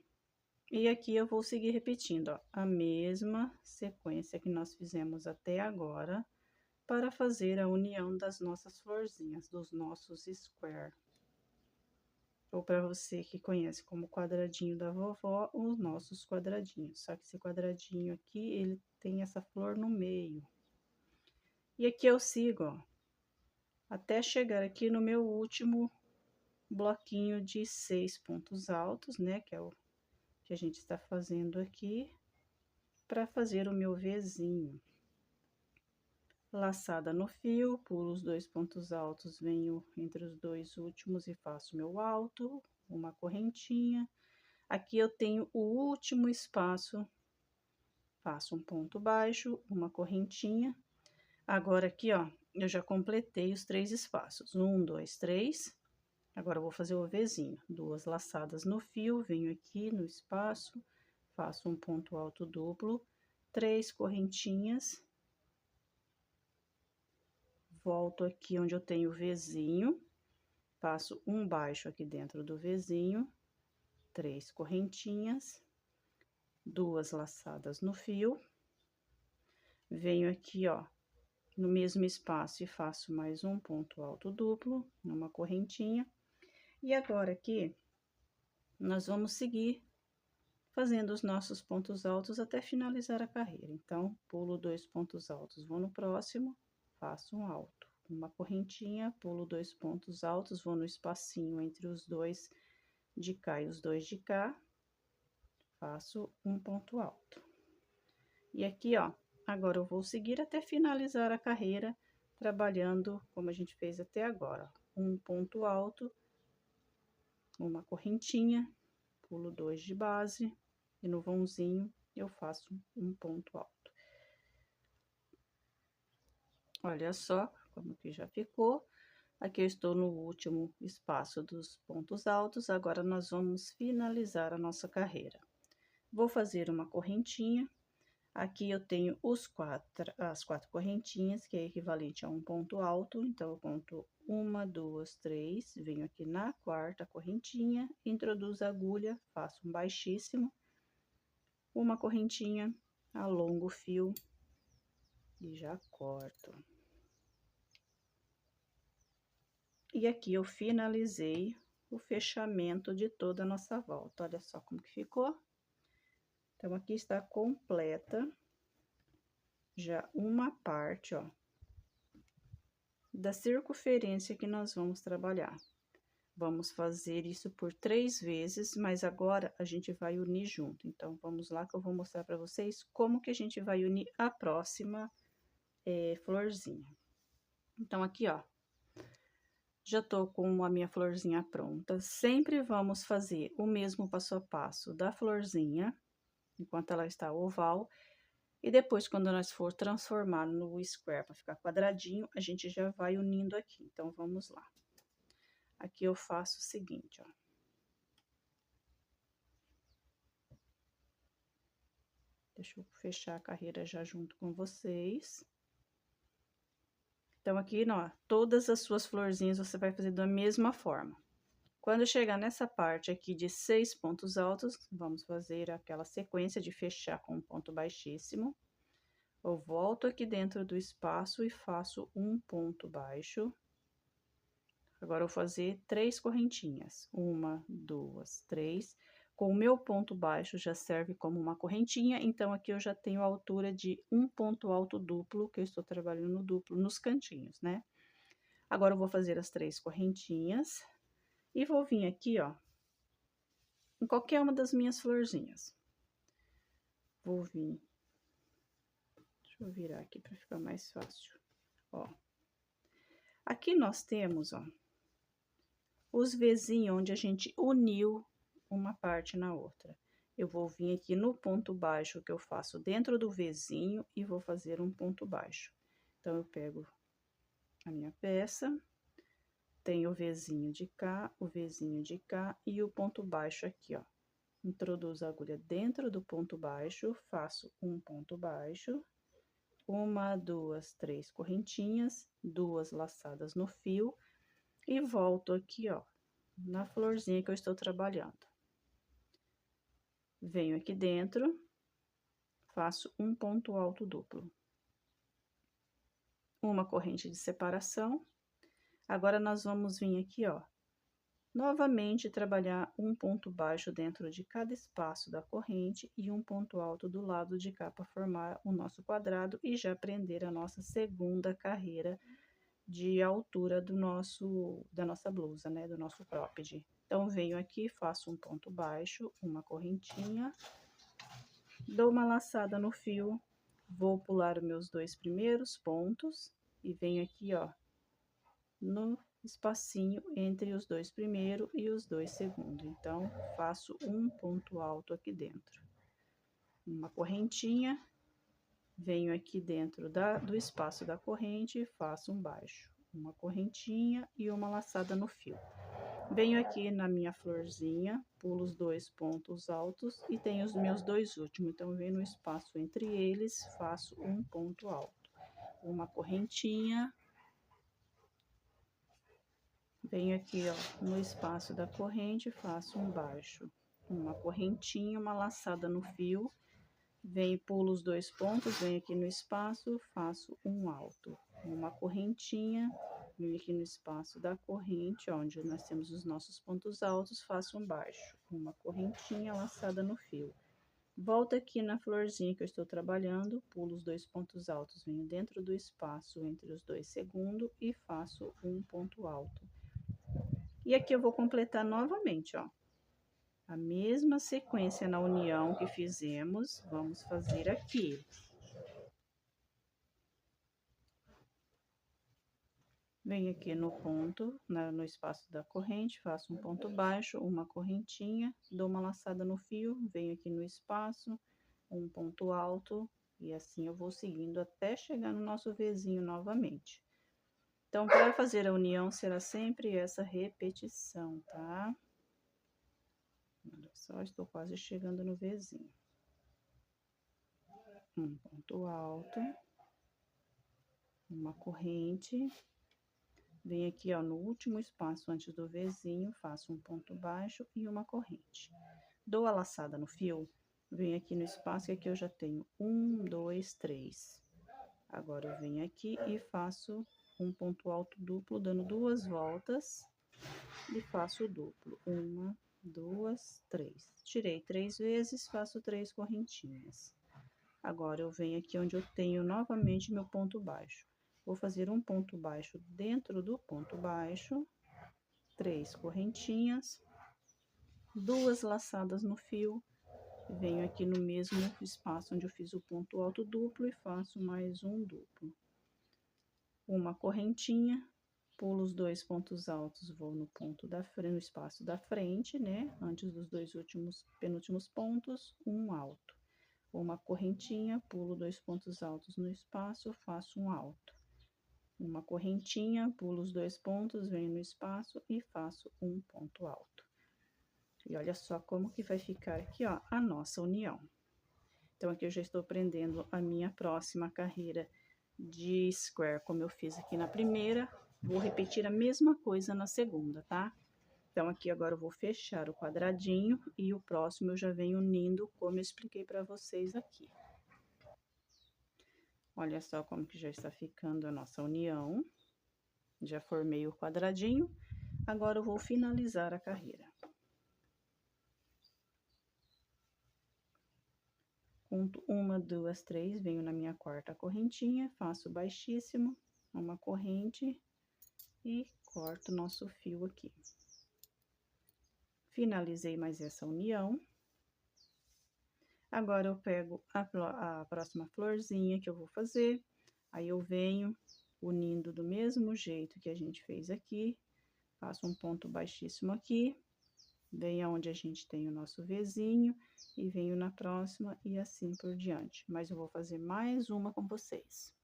e aqui eu vou seguir repetindo, ó, a mesma sequência que nós fizemos até agora, para fazer a união das nossas florzinhas, dos nossos square. Ou para você que conhece como quadradinho da vovó, os nossos quadradinhos. Só que esse quadradinho aqui, ele tem essa flor no meio. E aqui eu sigo, ó, até chegar aqui no meu último bloquinho de 6 pontos altos, né? Que é o que a gente está fazendo aqui, para fazer o meu Vzinho. Laçada no fio, pulo os 2 pontos altos, venho entre os 2 últimos e faço meu alto, uma correntinha. Aqui eu tenho o último espaço, faço um ponto baixo, uma correntinha. Agora, aqui, ó, eu já completei os 3 espaços, 1, 2, 3. Agora, eu vou fazer o Vzinho, 2 laçadas no fio, venho aqui no espaço, faço um ponto alto duplo, 3 correntinhas. Volto aqui onde eu tenho o Vzinho, faço um baixo aqui dentro do Vzinho, 3 correntinhas, 2 laçadas no fio, venho aqui, ó, no mesmo espaço e faço mais um ponto alto duplo, numa correntinha. E agora aqui, nós vamos seguir fazendo os nossos pontos altos até finalizar a carreira. Então, pulo 2 pontos altos, vou no próximo, faço um alto, uma correntinha, pulo 2 pontos altos, vou no espacinho entre os 2 de cá e os 2 de cá, faço um ponto alto. E aqui, ó, agora eu vou seguir até finalizar a carreira, trabalhando como a gente fez até agora, um ponto alto, uma correntinha, pulo 2 de base, e no vãozinho eu faço um ponto alto. Olha só como que já ficou. Aqui eu estou no último espaço dos pontos altos, agora nós vamos finalizar a nossa carreira. Vou fazer uma correntinha. Aqui eu tenho as quatro correntinhas, que é equivalente a um ponto alto. Então, eu conto 1, 2, 3, venho aqui na quarta correntinha, introduzo a agulha, faço um baixíssimo, uma correntinha, alongo o fio e já corto. E aqui eu finalizei o fechamento de toda a nossa volta. Olha só como que ficou. Então, aqui está completa já uma parte, ó, da circunferência que nós vamos trabalhar. Vamos fazer isso por 3 vezes, mas agora a gente vai unir junto. Então, vamos lá que eu vou mostrar para vocês como que a gente vai unir a próxima florzinha. Então, aqui, ó, já tô com a minha florzinha pronta. Sempre vamos fazer o mesmo passo a passo da florzinha, enquanto ela está oval. E depois, quando nós for transformar no square para ficar quadradinho, a gente já vai unindo aqui. Então, vamos lá. Aqui eu faço o seguinte, ó. Deixa eu fechar a carreira já junto com vocês. Então, aqui, ó, todas as suas florzinhas você vai fazer da mesma forma. Quando chegar nessa parte aqui de 6 pontos altos, vamos fazer aquela sequência de fechar com um ponto baixíssimo. Eu volto aqui dentro do espaço e faço um ponto baixo. Agora, eu vou fazer 3 correntinhas. 1, 2, 3. Com o meu ponto baixo já serve como uma correntinha, então aqui eu já tenho a altura de um ponto alto duplo, que eu estou trabalhando no duplo, nos cantinhos, né? Agora, eu vou fazer as 3 correntinhas e vou vir aqui, ó, em qualquer uma das minhas florzinhas. Vou vir. Deixa eu virar aqui para ficar mais fácil, ó. Aqui nós temos, ó, os Vzinhos onde a gente uniu uma parte na outra. Eu vou vir aqui no ponto baixo que eu faço dentro do Vzinho e vou fazer um ponto baixo. Então, eu pego a minha peça, tenho o Vzinho de cá, o Vzinho de cá e o ponto baixo aqui, ó. Introduzo a agulha dentro do ponto baixo, faço um ponto baixo, 1, 2, 3 correntinhas, 2 laçadas no fio e volto aqui, ó, na florzinha que eu estou trabalhando. Venho aqui dentro, faço um ponto alto duplo. Uma corrente de separação. Agora, nós vamos vir aqui, ó, novamente trabalhar um ponto baixo dentro de cada espaço da corrente e um ponto alto do lado de cá para formar o nosso quadrado e já prender a nossa segunda carreira de altura da nossa blusa, né, do nosso cropped. Então, venho aqui, faço um ponto baixo, uma correntinha, dou uma laçada no fio, vou pular os meus 2 primeiros pontos e venho aqui, ó, no espacinho entre os 2 primeiros e os 2 segundos. Então, faço um ponto alto aqui dentro. Uma correntinha, venho aqui dentro do espaço da corrente e faço um baixo. Uma correntinha e uma laçada no fio. Venho aqui na minha florzinha, pulo os 2 pontos altos e tenho os meus 2 últimos. Então, venho no espaço entre eles, faço um ponto alto. Uma correntinha. Venho aqui, ó, no espaço da corrente, faço um baixo. Uma correntinha, uma laçada no fio. Venho, pulo os 2 pontos, venho aqui no espaço, faço um alto. Uma correntinha, venho aqui no espaço da corrente, onde nós temos os nossos pontos altos, faço um baixo. Uma correntinha laçada no fio. Volto aqui na florzinha que eu estou trabalhando, pulo os 2 pontos altos, venho dentro do espaço entre os 2 segundos e faço um ponto alto. E aqui eu vou completar novamente, ó. A mesma sequência na união que fizemos, vamos fazer aqui. Venho aqui no ponto, no espaço da corrente, faço um ponto baixo, uma correntinha, dou uma laçada no fio, venho aqui no espaço, um ponto alto, E assim eu vou seguindo até chegar no nosso Vzinho novamente. Então, para fazer a união, será sempre essa repetição, tá? Olha só, estou quase chegando no Vzinho. Um ponto alto, uma corrente, venho aqui, ó, no último espaço antes do Vzinho, faço um ponto baixo e uma corrente. Dou a laçada no fio, venho aqui no espaço que aqui eu já tenho 1, 2, 3. Agora eu venho aqui e faço um ponto alto duplo, dando 2 voltas e faço o duplo. 1, 2, 3. Tirei 3 vezes, faço 3 correntinhas. Agora eu venho aqui onde eu tenho novamente meu ponto baixo. Vou fazer um ponto baixo dentro do ponto baixo, 3 correntinhas, 2 laçadas no fio, venho aqui no mesmo espaço onde eu fiz o ponto alto duplo e faço mais um duplo. Uma correntinha, pulo os 2 pontos altos, vou no ponto da frente, no espaço da frente, né? Antes dos dois penúltimos pontos, um alto. Uma correntinha, pulo 2 pontos altos no espaço, faço um alto. Uma correntinha, pulo os 2 pontos, venho no espaço e faço um ponto alto. E olha só como que vai ficar aqui, ó, a nossa união. Então, aqui eu já estou prendendo a minha próxima carreira de square, como eu fiz aqui na primeira. Vou repetir a mesma coisa na segunda, tá? Então, aqui agora eu vou fechar o quadradinho e o próximo eu já venho unindo, como eu expliquei para vocês aqui. Olha só como que já está ficando a nossa união. Já formei o quadradinho, agora eu vou finalizar a carreira. Conto 1, 2, 3, venho na minha quarta correntinha, faço baixíssimo, uma corrente e corto nosso fio aqui. Finalizei mais essa união. Agora eu pego a próxima florzinha que eu vou fazer, aí eu venho unindo do mesmo jeito que a gente fez aqui, faço um ponto baixíssimo aqui, venho aonde a gente tem o nosso Vzinho e venho na próxima e assim por diante. Mas eu vou fazer mais uma com vocês.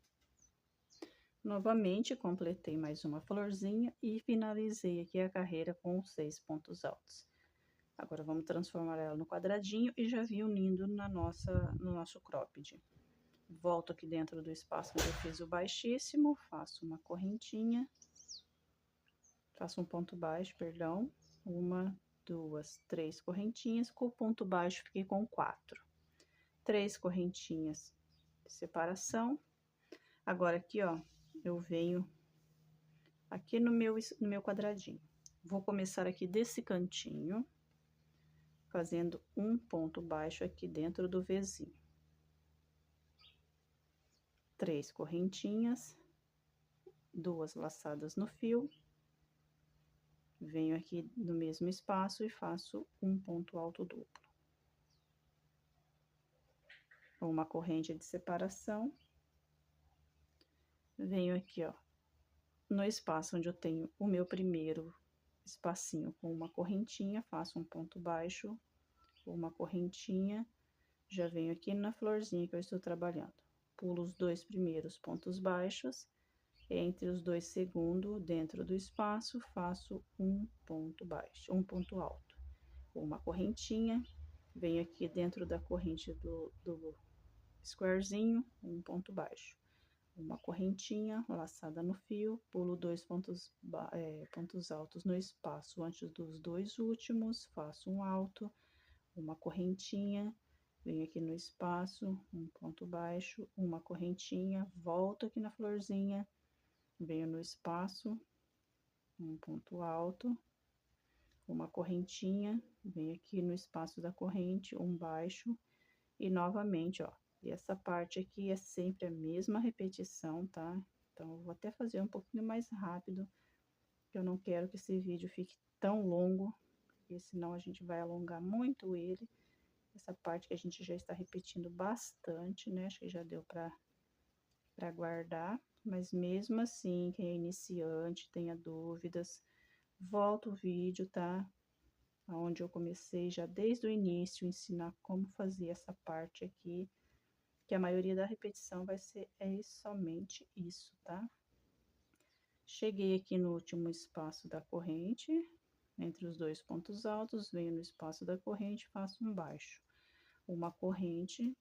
Novamente, completei mais uma florzinha e finalizei aqui a carreira com os 6 pontos altos. Agora, vamos transformar ela no quadradinho e já vim unindo no nosso cropped. Volto aqui dentro do espaço onde eu fiz o baixíssimo, faço uma correntinha, faço um ponto baixo, perdão, 1, 2, 3 correntinhas, com o ponto baixo fiquei com 4. 3 correntinhas de separação. Agora, aqui, ó, eu venho aqui no meu quadradinho. Vou começar aqui desse cantinho, fazendo um ponto baixo aqui dentro do Vzinho. 3 correntinhas, 2 laçadas no fio. Venho aqui no mesmo espaço e faço um ponto alto duplo. Uma corrente de separação. Venho aqui, ó, no espaço onde eu tenho o meu primeiro espacinho com uma correntinha, faço um ponto baixo, uma correntinha, já venho aqui na florzinha que eu estou trabalhando. Pulo os 2 primeiros pontos baixos, entre os 2 segundos, dentro do espaço, faço um ponto baixo, um ponto alto. Uma correntinha, venho aqui dentro da corrente do squarezinho, um ponto baixo. Uma correntinha, laçada no fio, pulo 2 pontos altos no espaço antes dos 2 últimos, faço um alto, uma correntinha, venho aqui no espaço, um ponto baixo, uma correntinha, volto aqui na florzinha, venho no espaço, um ponto alto, uma correntinha, venho aqui no espaço da corrente, um baixo, e novamente, ó, e essa parte aqui é sempre a mesma repetição, tá? Então, eu vou até fazer um pouquinho mais rápido, porque eu não quero que esse vídeo fique tão longo, porque senão a gente vai alongar muito ele. Essa parte que a gente já está repetindo bastante, né? Acho que já deu para guardar, mas mesmo assim, quem é iniciante, tenha dúvidas, volta o vídeo, tá? Onde eu comecei já desde o início, ensinar como fazer essa parte aqui. que a maioria da repetição vai ser somente isso, tá? Cheguei aqui no último espaço da corrente, entre os dois pontos altos, venho no espaço da corrente, faço um baixo, uma corrente.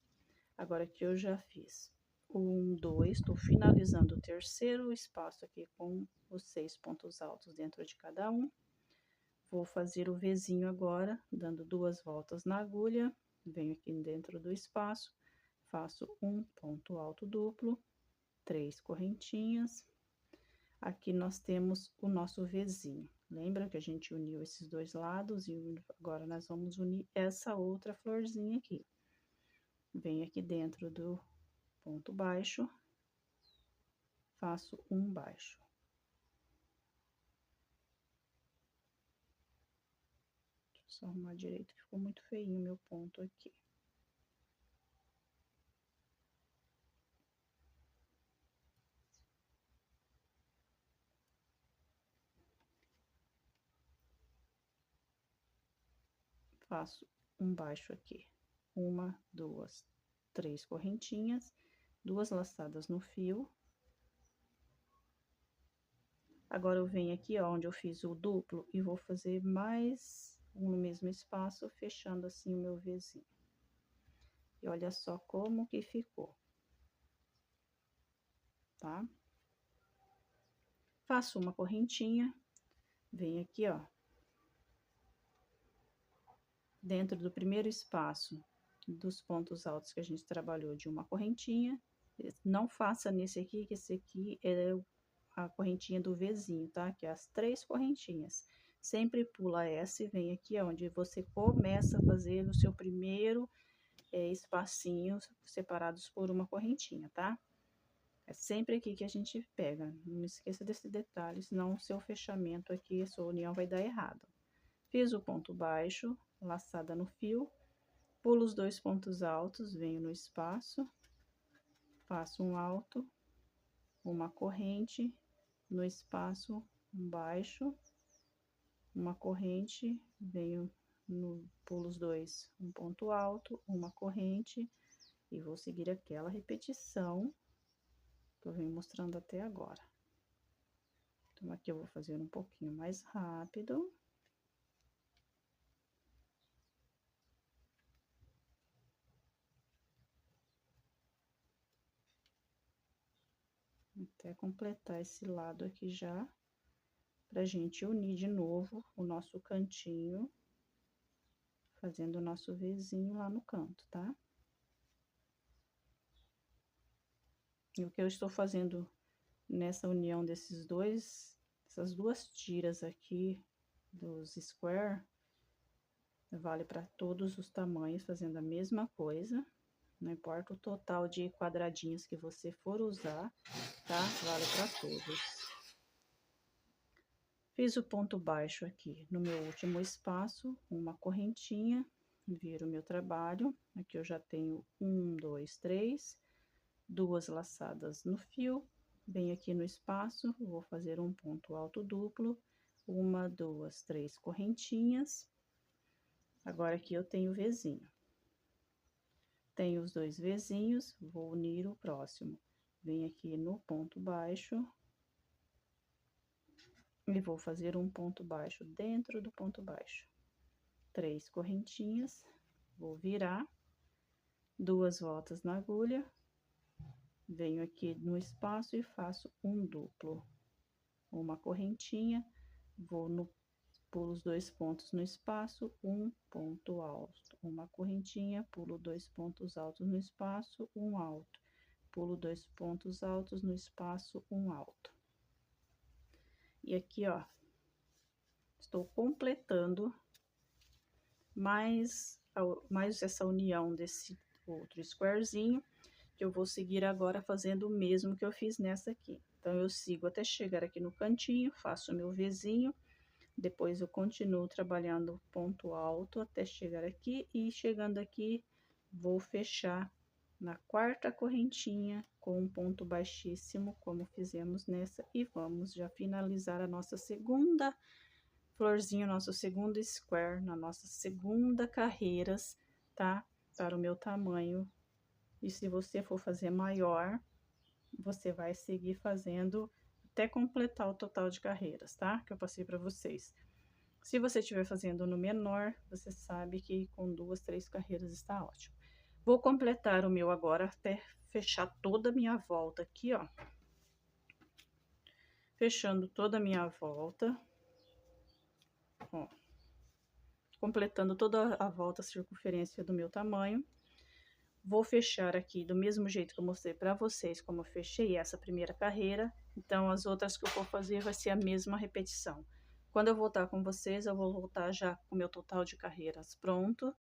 Agora que eu já fiz 1, 2, estou finalizando o terceiro espaço aqui com os 6 pontos altos dentro de cada um. Vou fazer o Vzinho agora, dando 2 voltas na agulha, venho aqui dentro do espaço, faço um ponto alto duplo, 3 correntinhas. Aqui nós temos o nosso Vzinho. Lembra que a gente uniu esses dois lados e agora nós vamos unir essa outra florzinha aqui. Venho aqui dentro do ponto baixo, faço um baixo. Deixa eu só arrumar direito, ficou muito feinho o meu ponto aqui. Faço um baixo aqui, 1, 2, 3 correntinhas, 2 laçadas no fio. Agora eu venho aqui, ó, onde eu fiz o duplo e vou fazer mais um no mesmo espaço, fechando assim o meu Vzinho. E olha só como que ficou, tá? Faço uma correntinha, venho aqui, ó, dentro do primeiro espaço dos pontos altos que a gente trabalhou de uma correntinha. Não faça nesse aqui, que esse aqui é a correntinha do Vzinho, tá? Que é as 3 correntinhas. Sempre pula essa e vem aqui onde você começa a fazer o seu primeiro espacinho separados por uma correntinha, tá? É sempre aqui que a gente pega. Não esqueça desse detalhe, senão o seu fechamento aqui, a sua união vai dar errado. Fiz o ponto baixo, laçada no fio, pulo os 2 pontos altos, venho no espaço, faço um alto, uma corrente, no espaço, um baixo, uma corrente, venho no pulo os 2, um ponto alto, uma corrente, e vou seguir aquela repetição que eu venho mostrando até agora. Então, aqui eu vou fazer um pouquinho mais rápido. Até completar esse lado aqui já, pra gente unir de novo o nosso cantinho, fazendo o nosso Vzinho lá no canto, tá? E o que eu estou fazendo nessa união dessas duas tiras aqui dos square, vale para todos os tamanhos, fazendo a mesma coisa. Não importa o total de quadradinhos que você for usar, tá? Vale para todos. Fiz o ponto baixo aqui no meu último espaço, uma correntinha, viro o meu trabalho. Aqui eu já tenho 1, 2, 3, 2 laçadas no fio. Venho aqui no espaço, vou fazer um ponto alto duplo, 1, 2, 3 correntinhas. Agora aqui eu tenho o Vzinho. Tenho os 2 Vzinhos, vou unir o próximo. Venho aqui no ponto baixo e vou fazer um ponto baixo dentro do ponto baixo. 3 correntinhas, vou virar, 2 voltas na agulha, venho aqui no espaço e faço um duplo. Uma correntinha, vou no pulo os 2 pontos no espaço, um ponto alto, uma correntinha, pulo 2 pontos altos no espaço, um alto, pulo 2 pontos altos no espaço, um alto. E aqui, ó, estou completando mais essa união desse outro squarezinho, que eu vou seguir agora fazendo o mesmo que eu fiz nessa aqui. Então, eu sigo até chegar aqui no cantinho, faço o meu Vzinho, depois eu continuo trabalhando ponto alto até chegar aqui, e chegando aqui, vou fechar na 4ª correntinha com um ponto baixíssimo, como fizemos nessa, e vamos já finalizar a nossa segunda florzinha, nosso segundo square, na nossa segunda carreiras, tá? Para o meu tamanho E se você for fazer maior, você vai seguir fazendo até completar o total de carreiras, tá? Que eu passei para vocês. Se você estiver fazendo no menor, você sabe que com 2, 3 carreiras está ótimo. Vou completar o meu agora até fechar toda a minha volta aqui, ó. Fechando toda a minha volta, ó. Completando toda a volta, a circunferência do meu tamanho. Vou fechar aqui do mesmo jeito que eu mostrei para vocês, como eu fechei essa primeira carreira. Então, as outras que eu for fazer vai ser a mesma repetição. Quando eu voltar com vocês, eu vou voltar já com o meu total de carreiras pronto.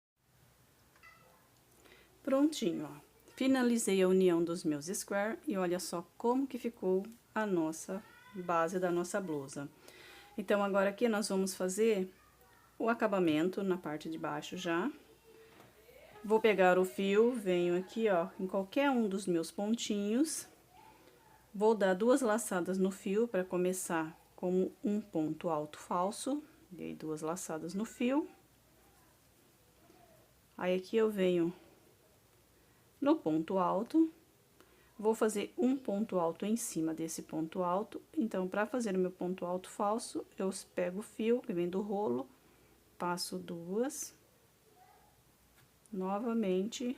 Prontinho, ó. Finalizei a união dos meus square e olha só como que ficou a nossa base da nossa blusa. Então, agora aqui nós vamos fazer o acabamento na parte de baixo já. Vou pegar o fio, venho aqui, ó, em qualquer um dos meus pontinhos. Vou dar 2 laçadas no fio para começar com um ponto alto falso. Dei 2 laçadas no fio. Aí, aqui eu venho no ponto alto, vou fazer um ponto alto em cima desse ponto alto. Então, para fazer o meu ponto alto falso, eu pego o fio que vem do rolo, passo 2, novamente,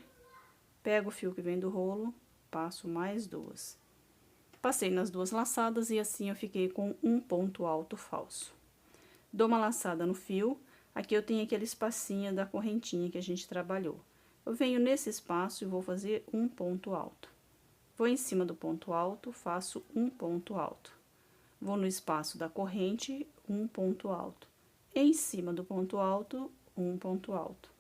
pego o fio que vem do rolo, passo mais 2. Passei nas 2 laçadas e assim eu fiquei com um ponto alto falso. Dou uma laçada no fio, aqui eu tenho aquele espacinho da correntinha que a gente trabalhou. Eu venho nesse espaço e vou fazer um ponto alto. Vou em cima do ponto alto, faço um ponto alto. Vou no espaço da corrente, um ponto alto. Em cima do ponto alto, um ponto alto.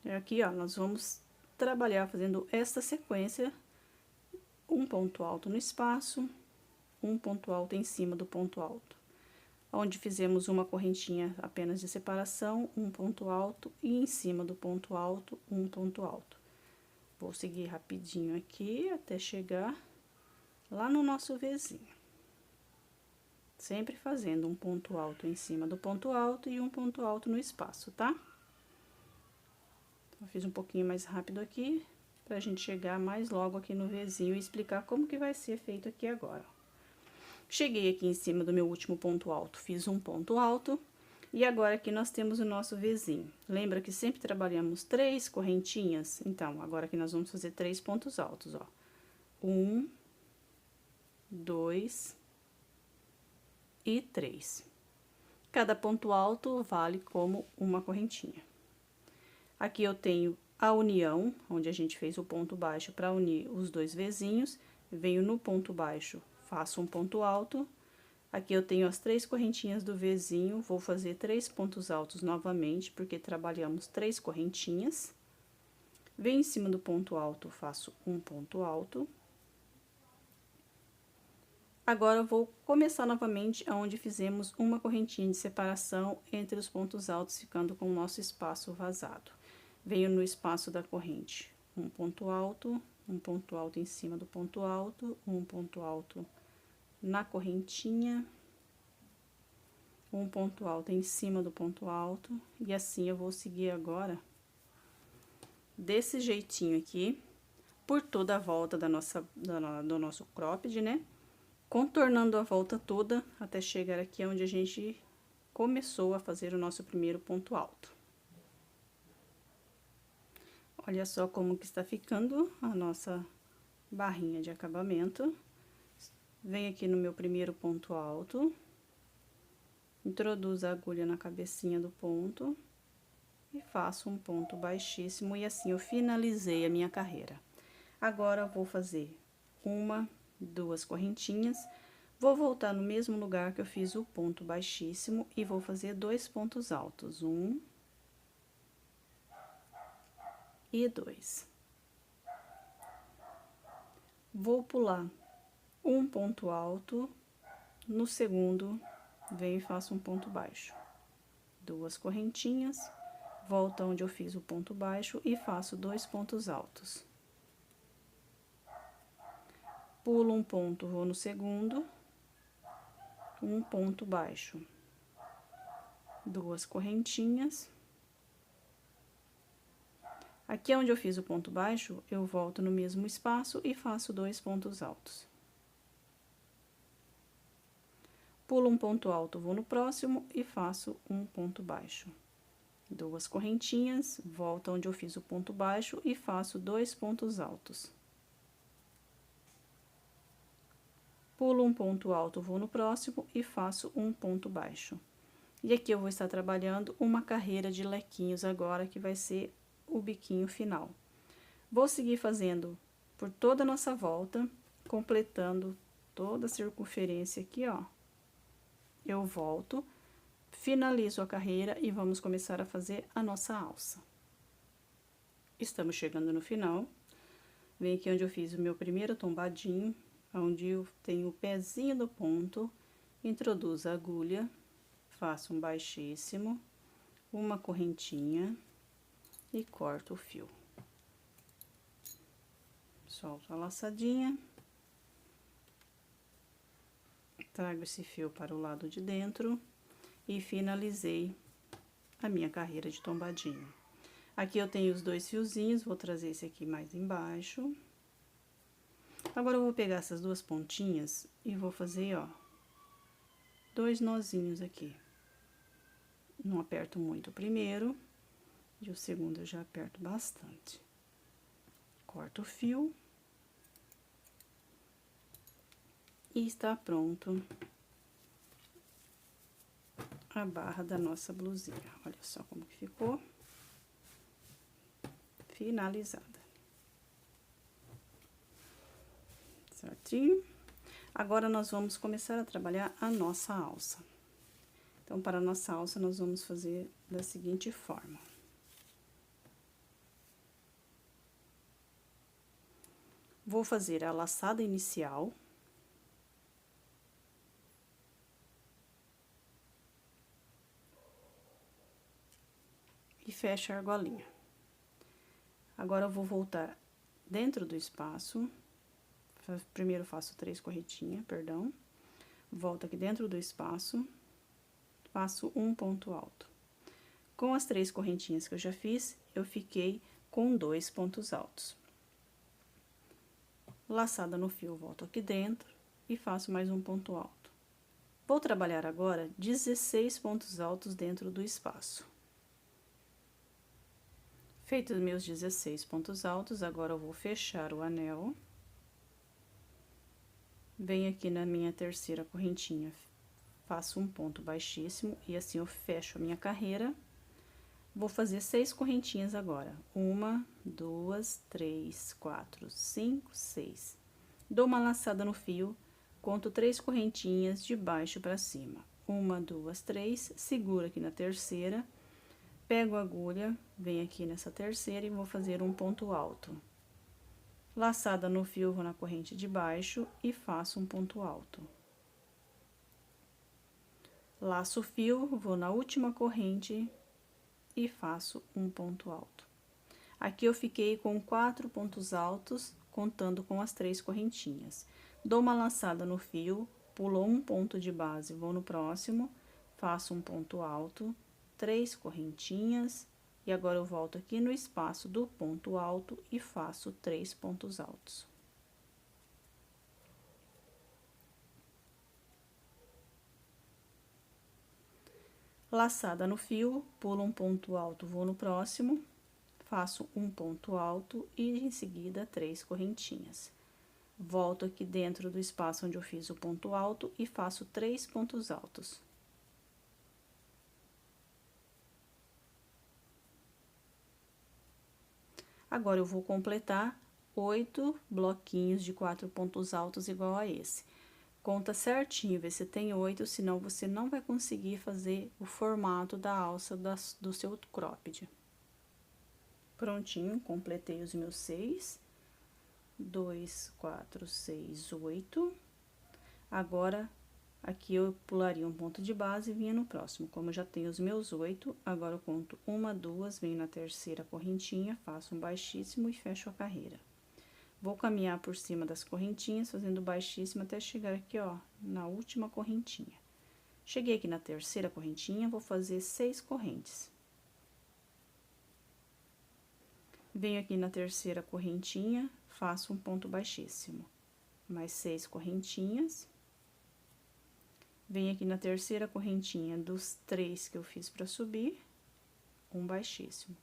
E aqui, ó, nós vamos trabalhar fazendo esta sequência, um ponto alto no espaço, um ponto alto em cima do ponto alto. Onde fizemos uma correntinha apenas de separação, um ponto alto, e em cima do ponto alto, um ponto alto. Vou seguir rapidinho aqui até chegar lá no nosso Vzinho. Sempre fazendo um ponto alto em cima do ponto alto e um ponto alto no espaço, tá? Eu fiz um pouquinho mais rápido aqui, pra gente chegar mais logo aqui no Vzinho e explicar como que vai ser feito aqui agora. Cheguei aqui em cima do meu último ponto alto, fiz um ponto alto, e agora aqui nós temos o nosso Vzinho. Lembra que sempre trabalhamos 3 correntinhas? Então, agora aqui nós vamos fazer 3 pontos altos, ó. 1, 2 e 3. Cada ponto alto vale como uma correntinha. Aqui eu tenho a união, onde a gente fez o ponto baixo para unir os 2 Vzinhos. Venho no ponto baixo, faço um ponto alto. Aqui eu tenho as 3 correntinhas do Vzinho, vou fazer 3 pontos altos novamente, porque trabalhamos 3 correntinhas. Venho em cima do ponto alto, faço um ponto alto. Agora, eu vou começar novamente aonde fizemos uma correntinha de separação entre os pontos altos, ficando com o nosso espaço vazado. Venho no espaço da corrente, um ponto alto em cima do ponto alto, um ponto alto na correntinha, um ponto alto em cima do ponto alto, e assim eu vou seguir agora, desse jeitinho aqui, por toda a volta do nosso cropped, né? Contornando a volta toda, até chegar aqui onde a gente começou a fazer o nosso primeiro ponto alto. Olha só como que está ficando a nossa barrinha de acabamento. Venho aqui no meu primeiro ponto alto, introduzo a agulha na cabecinha do ponto e faço um ponto baixíssimo, e assim eu finalizei a minha carreira. Agora, eu vou fazer 1, 2 correntinhas, vou voltar no mesmo lugar que eu fiz o ponto baixíssimo e vou fazer 2 pontos altos, 1 e 2. Vou pular um ponto alto, no segundo, venho e faço um ponto baixo. 2 correntinhas, volto onde eu fiz o ponto baixo e faço 2 pontos altos. Pulo um ponto, vou no segundo, um ponto baixo. 2 correntinhas. Aqui onde eu fiz o ponto baixo, eu volto no mesmo espaço e faço 2 pontos altos. Pulo um ponto alto, vou no próximo e faço um ponto baixo. 2 correntinhas, volto onde eu fiz o ponto baixo e faço 2 pontos altos. Pulo um ponto alto, vou no próximo e faço um ponto baixo. E aqui eu vou estar trabalhando uma carreira de lequinhos agora, que vai ser o biquinho final. Vou seguir fazendo por toda a nossa volta, completando toda a circunferência aqui, ó. Eu volto, finalizo a carreira e vamos começar a fazer a nossa alça. Estamos chegando no final. Vem aqui onde eu fiz o meu primeiro tombadinho, onde eu tenho o pezinho do ponto, introduzo a agulha, faço um baixíssimo, uma correntinha e corto o fio. Solto a laçadinha, trago esse fio para o lado de dentro e finalizei a minha carreira de tombadinho. Aqui eu tenho os 2 fiozinhos, vou trazer esse aqui mais embaixo. Agora, eu vou pegar essas 2 pontinhas e vou fazer, ó, 2 nozinhos aqui. Não aperto muito o primeiro, e o segundo eu já aperto bastante. Corto o fio. E está pronto a barra da nossa blusinha. Olha só como que ficou. Finalizada. Certinho? Agora, nós vamos começar a trabalhar a nossa alça. Então, para a nossa alça, nós vamos fazer da seguinte forma. Vou fazer a laçada inicial. E fecho a argolinha. Agora, eu vou voltar dentro do espaço. Primeiro, faço 3 correntinhas, perdão. Volto aqui dentro do espaço, faço um ponto alto. Com as 3 correntinhas que eu já fiz, eu fiquei com 2 pontos altos. Laçada no fio, volto aqui dentro e faço mais um ponto alto. Vou trabalhar agora 16 pontos altos dentro do espaço. Feitos meus 16 pontos altos, agora eu vou fechar o anel. Venho aqui na minha terceira correntinha, faço um ponto baixíssimo e assim eu fecho a minha carreira. Vou fazer 6 correntinhas agora. 1, 2, 3, 4, 5, 6. Dou uma laçada no fio, conto 3 correntinhas de baixo para cima. 1, 2, 3, seguro aqui na terceira, pego a agulha, venho aqui nessa terceira e vou fazer um ponto alto. Laçada no fio, vou na corrente de baixo e faço um ponto alto. Laço o fio, vou na última corrente e faço um ponto alto. Aqui eu fiquei com 4 pontos altos, contando com as 3 correntinhas. Dou uma laçada no fio, pulo um ponto de base, vou no próximo, faço um ponto alto, 3 correntinhas. E agora, eu volto aqui no espaço do ponto alto e faço 3 pontos altos. Laçada no fio, pulo um ponto alto, vou no próximo, faço um ponto alto e em seguida 3 correntinhas. Volto aqui dentro do espaço onde eu fiz o ponto alto e faço 3 pontos altos. Agora, eu vou completar 8 bloquinhos de 4 pontos altos igual a esse. Conta certinho, vê se tem 8, senão você não vai conseguir fazer o formato da alça do seu cropped. Prontinho, completei os meus 6. 2, 4, 6, 8. Agora, aqui eu pularia um ponto de base e vinha no próximo. Como eu já tenho os meus 8, agora eu conto 1, 2, venho na terceira correntinha, faço um baixíssimo e fecho a carreira. Vou caminhar por cima das correntinhas, fazendo baixíssimo até chegar aqui, ó, na última correntinha. Cheguei aqui na terceira correntinha, vou fazer 6 correntes. Venho aqui na terceira correntinha, faço um ponto baixíssimo, mais 6 correntinhas. Venho aqui na terceira correntinha dos 3 que eu fiz para subir, um baixíssimo.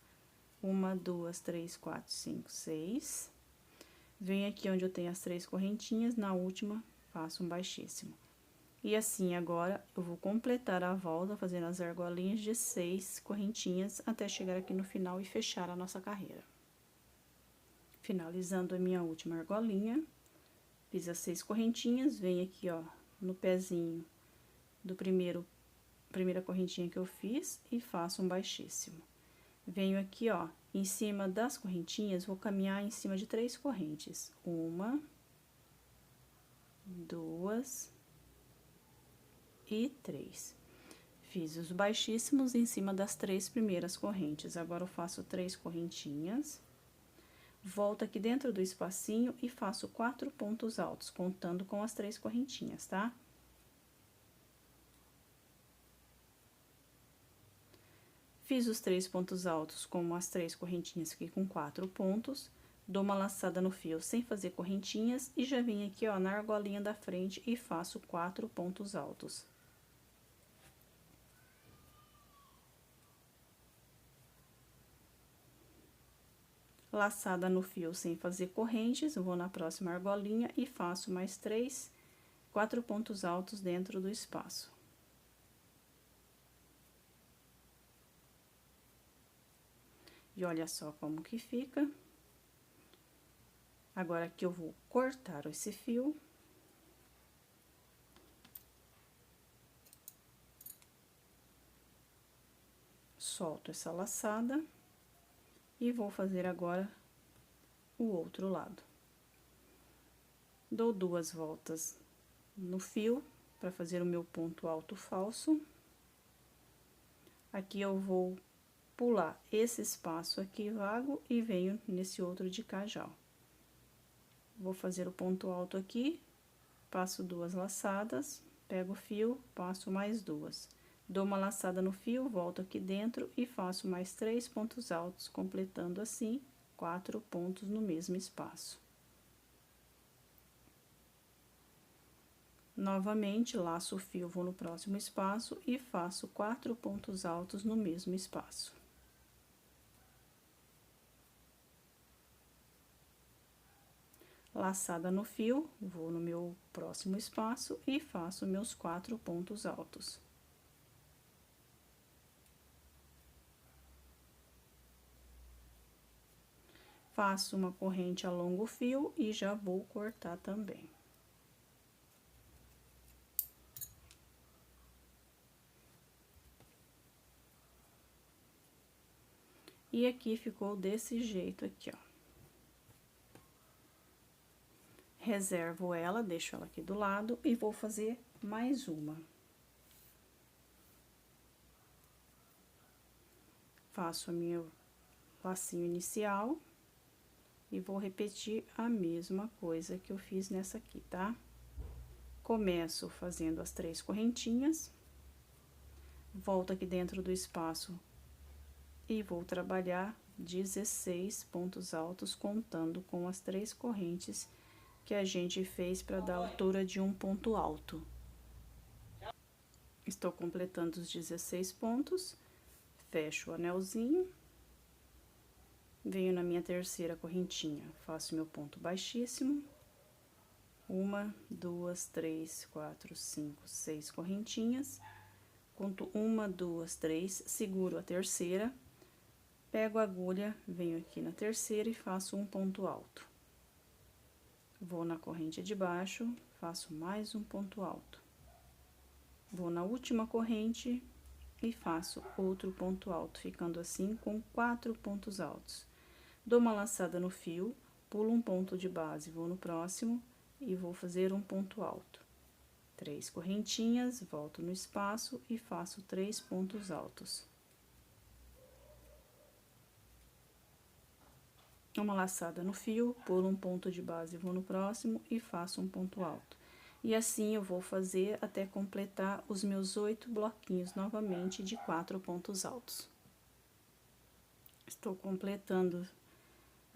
1, 2, 3, 4, 5, 6. Venho aqui onde eu tenho as 3 correntinhas, na última, faço um baixíssimo. E assim, agora, eu vou completar a volta, fazendo as argolinhas de 6 correntinhas, até chegar aqui no final e fechar a nossa carreira. Finalizando a minha última argolinha, fiz as 6 correntinhas, venho aqui, ó, no pezinho do primeira correntinha que eu fiz e faço um baixíssimo. Venho aqui, ó, em cima das correntinhas, vou caminhar em cima de 3 correntes. 1, 2 e 3. Fiz os baixíssimos em cima das 3 primeiras correntes. Agora, eu faço 3 correntinhas, volto aqui dentro do espacinho e faço 4 pontos altos, contando com as 3 correntinhas, tá? Fiz os 3 pontos altos com as 3 correntinhas aqui com 4 pontos, dou uma laçada no fio sem fazer correntinhas e já venho aqui, ó, na argolinha da frente e faço 4 pontos altos. Laçada no fio sem fazer correntes, vou na próxima argolinha e faço mais 4 pontos altos dentro do espaço. E olha só como que fica. Agora, aqui eu vou cortar esse fio. Solto essa laçada. E vou fazer agora o outro lado. Dou 2 voltas no fio para fazer o meu ponto alto falso. Aqui eu vou pular esse espaço aqui vago e venho nesse outro de cá já, ó. Vou fazer o ponto alto aqui, passo 2 laçadas, pego o fio, passo mais 2. Dou uma laçada no fio, volto aqui dentro e faço mais 3 pontos altos, completando assim 4 pontos no mesmo espaço. Novamente, laço o fio, vou no próximo espaço e faço 4 pontos altos no mesmo espaço. Laçada no fio, vou no meu próximo espaço e faço meus 4 pontos altos. Faço uma corrente, alongo o fio e já vou cortar também. E aqui ficou desse jeito aqui, ó. Reservo ela, deixo ela aqui do lado e vou fazer mais uma. Faço o meu lacinho inicial e vou repetir a mesma coisa que eu fiz nessa aqui, tá? Começo fazendo as 3 correntinhas, volto aqui dentro do espaço e vou trabalhar 16 pontos altos, contando com as 3 correntes que a gente fez para dar altura de um ponto alto. Estou completando os 16 pontos, fecho o anelzinho, venho na minha terceira correntinha, faço meu ponto baixíssimo, 1, 2, 3, 4, 5, 6 correntinhas, conto 1, 2, 3, seguro a terceira, pego a agulha, venho aqui na terceira e faço um ponto alto. Vou na corrente de baixo, faço mais um ponto alto. Vou na última corrente e faço outro ponto alto, ficando assim com 4 pontos altos. Dou uma laçada no fio, pulo um ponto de base, vou no próximo e vou fazer um ponto alto. 3 correntinhas, volto no espaço e faço 3 pontos altos. Uma laçada no fio, pulo um ponto de base, vou no próximo e faço um ponto alto. E assim eu vou fazer até completar os meus 8 bloquinhos novamente de 4 pontos altos. Estou completando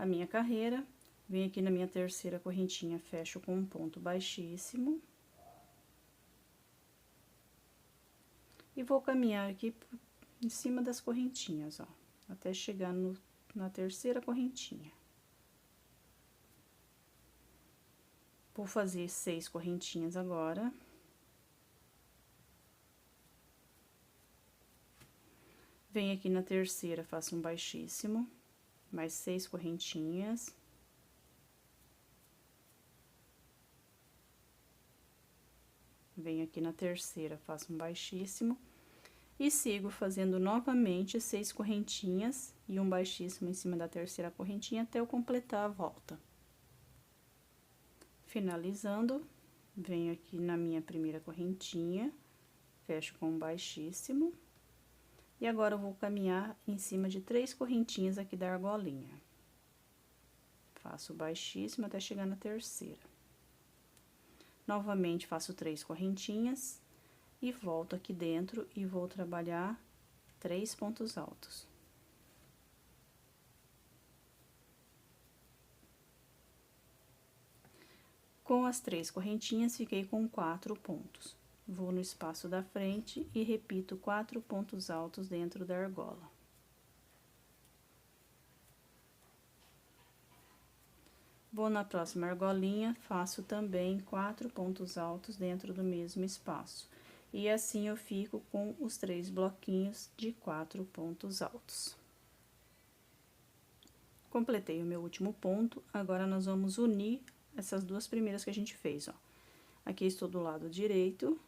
a minha carreira, venho aqui na minha terceira correntinha, fecho com um ponto baixíssimo. E vou caminhar aqui em cima das correntinhas, ó, até chegar na terceira correntinha. Vou fazer 6 correntinhas agora. Venho aqui na terceira, faço um baixíssimo, mais 6 correntinhas. Venho aqui na terceira, faço um baixíssimo. E sigo fazendo novamente 6 correntinhas e um baixíssimo em cima da terceira correntinha até eu completar a volta. Finalizando, venho aqui na minha primeira correntinha, fecho com um baixíssimo. E agora eu vou caminhar em cima de 3 correntinhas aqui da argolinha. Faço baixíssimo até chegar na terceira. Novamente, faço 3 correntinhas. E volto aqui dentro e vou trabalhar 3 pontos altos. Com as 3 correntinhas, fiquei com 4 pontos. Vou no espaço da frente e repito 4 pontos altos dentro da argola. Vou na próxima argolinha, faço também 4 pontos altos dentro do mesmo espaço. E assim eu fico com os 3 bloquinhos de 4 pontos altos. Completei o meu último ponto, agora nós vamos unir essas duas primeiras que a gente fez, ó. Aqui estou do lado direito,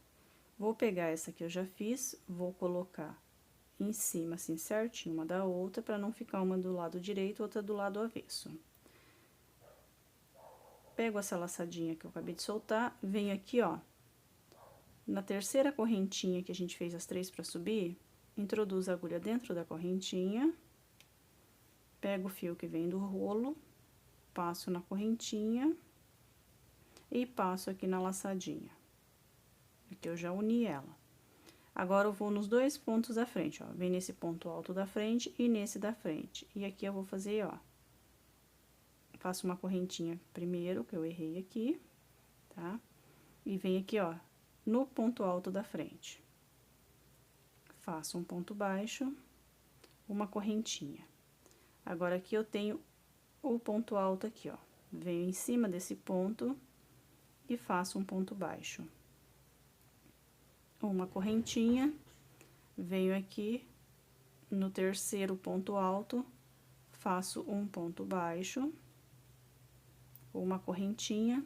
vou pegar essa que eu já fiz, vou colocar em cima, assim, certinho, uma da outra, para não ficar uma do lado direito, outra do lado avesso. Pego essa laçadinha que eu acabei de soltar, venho aqui, ó. Na terceira correntinha que a gente fez as 3 para subir, introduzo a agulha dentro da correntinha, pego o fio que vem do rolo, passo na correntinha e passo aqui na laçadinha. Aqui eu já uni ela. Agora, eu vou nos 2 pontos da frente, ó, vem nesse ponto alto da frente e nesse da frente. E aqui eu vou fazer, ó, faço uma correntinha primeiro, que eu errei aqui, tá? E venho aqui, ó, no ponto alto da frente. Faço um ponto baixo, uma correntinha. Agora, aqui eu tenho o ponto alto aqui, ó. Venho em cima desse ponto e faço um ponto baixo. Uma correntinha, venho aqui no terceiro ponto alto, faço um ponto baixo, uma correntinha,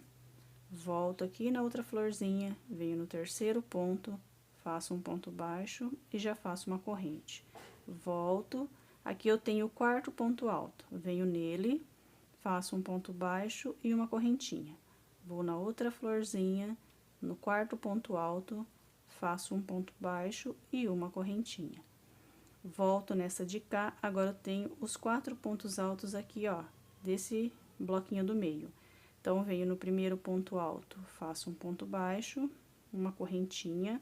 volto aqui na outra florzinha, venho no terceiro ponto, faço um ponto baixo e já faço uma corrente. Volto, aqui eu tenho o quarto ponto alto, venho nele, faço um ponto baixo e uma correntinha. Vou na outra florzinha, no quarto ponto alto, faço um ponto baixo e uma correntinha. Volto nessa de cá, agora eu tenho os 4 pontos altos aqui, ó, desse bloquinho do meio. Então, venho no primeiro ponto alto, faço um ponto baixo, uma correntinha,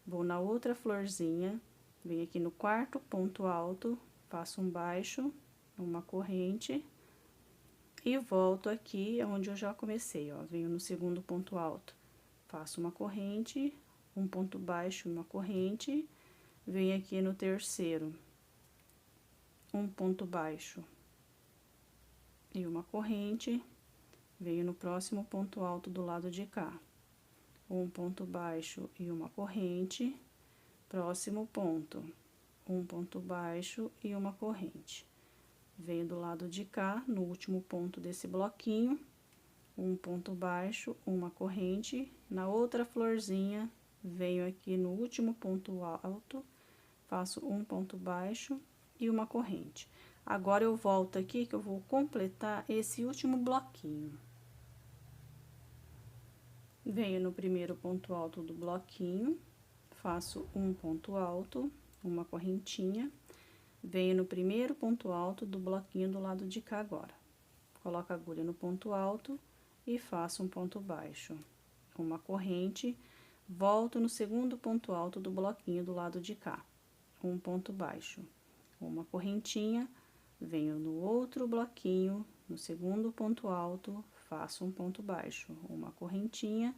vou na outra florzinha, venho aqui no quarto ponto alto, faço um baixo, uma corrente, e volto aqui onde eu já comecei, ó, venho no segundo ponto alto, faço uma corrente, um ponto baixo, uma corrente, venho aqui no terceiro, um ponto baixo e uma corrente, venho no próximo ponto alto do lado de cá, um ponto baixo e uma corrente, próximo ponto, um ponto baixo e uma corrente. Venho do lado de cá, no último ponto desse bloquinho, um ponto baixo, uma corrente, na outra florzinha, venho aqui no último ponto alto, faço um ponto baixo e uma corrente. Agora, eu volto aqui que eu vou completar esse último bloquinho. Venho no primeiro ponto alto do bloquinho, faço um ponto alto, uma correntinha, venho no primeiro ponto alto do bloquinho do lado de cá agora. Coloco a agulha no ponto alto e faço um ponto baixo, uma corrente, volto no segundo ponto alto do bloquinho do lado de cá, um ponto baixo, uma correntinha, venho no outro bloquinho no segundo ponto alto, faço um ponto baixo, uma correntinha,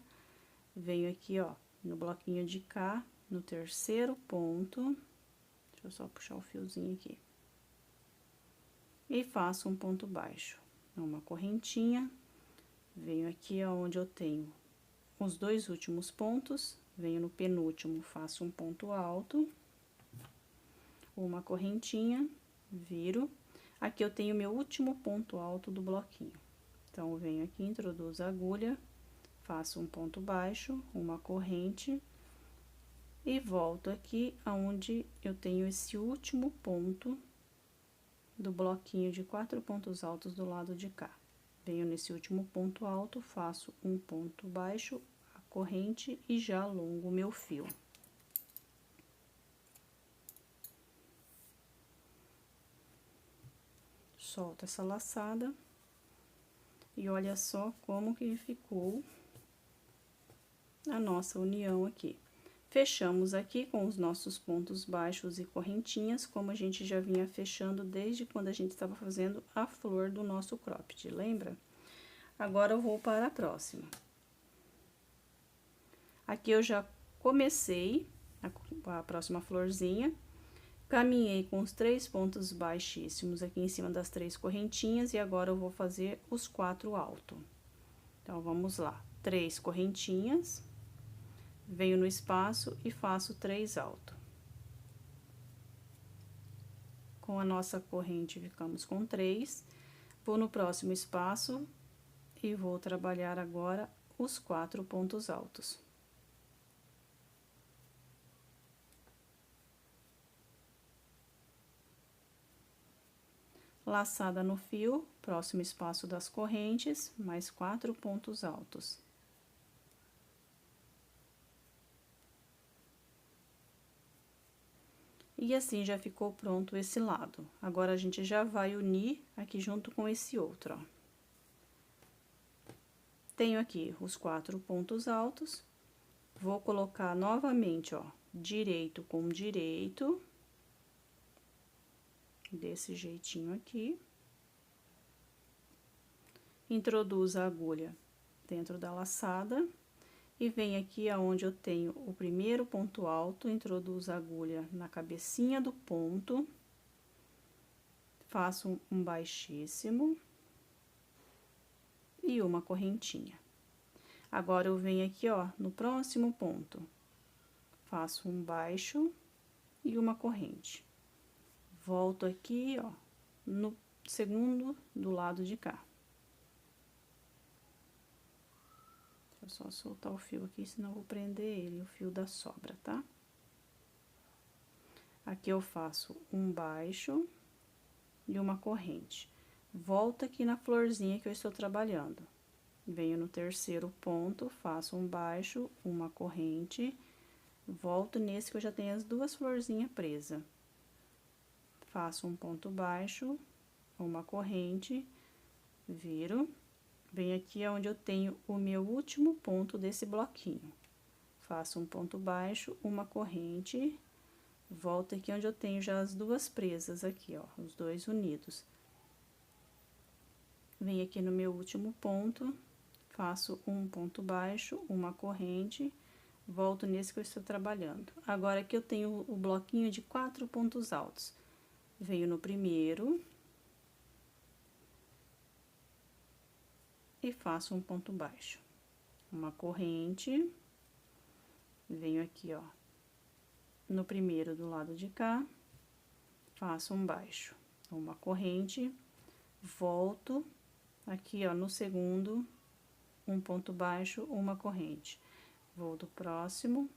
venho aqui, ó, no bloquinho de cá, no terceiro ponto, deixa eu só puxar o fiozinho aqui, e faço um ponto baixo, uma correntinha, venho aqui aonde eu tenho os dois últimos pontos, venho no penúltimo, faço um ponto alto, uma correntinha, viro, aqui eu tenho meu último ponto alto do bloquinho. Então, eu venho aqui, introduzo a agulha, faço um ponto baixo, uma corrente, e volto aqui aonde eu tenho esse último ponto do bloquinho de 4 pontos altos do lado de cá. Venho nesse último ponto alto, faço um ponto baixo, a corrente e já alongo o meu fio. Solto essa laçada e olha só como que ficou a nossa união aqui. Fechamos aqui com os nossos pontos baixos e correntinhas, como a gente já vinha fechando desde quando a gente estava fazendo a flor do nosso cropped, lembra? Agora, eu vou para a próxima. Aqui eu já comecei a próxima florzinha, caminhei com os 3 pontos baixíssimos aqui em cima das 3 correntinhas, e agora eu vou fazer os 4 altos. Então, vamos lá. 3 correntinhas, venho no espaço e faço 3 altos. Com a nossa corrente, ficamos com 3. Vou no próximo espaço e vou trabalhar agora os 4 pontos altos. Laçada no fio, próximo espaço das correntes, mais 4 pontos altos. E assim já ficou pronto esse lado. Agora, a gente já vai unir aqui junto com esse outro, ó. Tenho aqui os 4 pontos altos, vou colocar novamente, ó, direito com direito, desse jeitinho aqui. Introduzo a agulha dentro da laçada e venho aqui aonde eu tenho o primeiro ponto alto, introduzo a agulha na cabecinha do ponto, faço um baixíssimo e uma correntinha. Agora, eu venho aqui, ó, no próximo ponto, faço um baixo e uma corrente. Volto aqui, ó, no segundo do lado de cá. Deixa eu só soltar o fio aqui, senão eu vou prender ele, o fio da sobra, tá? Aqui eu faço um baixo e uma corrente. Volto aqui na florzinha que eu estou trabalhando. Venho no terceiro ponto, faço um baixo, uma corrente, volto nesse que eu já tenho as 2 florzinhas presas. Faço um ponto baixo, uma corrente, viro, venho aqui onde eu tenho o meu último ponto desse bloquinho. Faço um ponto baixo, uma corrente, volto aqui onde eu tenho já as 2 presas aqui, ó, os 2 unidos. Venho aqui no meu último ponto, faço um ponto baixo, uma corrente, volto nesse que eu estou trabalhando. Agora, aqui eu tenho o bloquinho de 4 pontos altos. Venho no primeiro e faço um ponto baixo, uma corrente, venho aqui, ó, no primeiro do lado de cá, faço um baixo, uma corrente, volto aqui, ó, no segundo, um ponto baixo, uma corrente. Vou do próximo,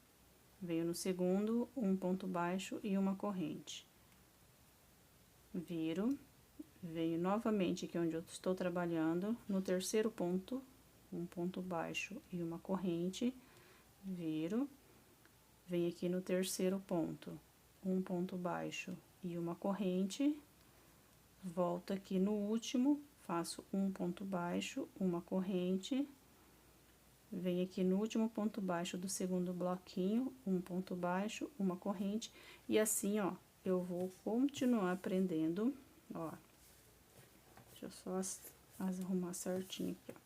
venho no segundo, um ponto baixo e uma corrente. Viro, venho novamente aqui onde eu estou trabalhando, no terceiro ponto, um ponto baixo e uma corrente, viro, venho aqui no terceiro ponto, um ponto baixo e uma corrente, volto aqui no último, faço um ponto baixo, uma corrente, venho aqui no último ponto baixo do segundo bloquinho, um ponto baixo, uma corrente, e assim, ó, eu vou continuar prendendo, ó. Deixa eu só arrumar certinho aqui, ó.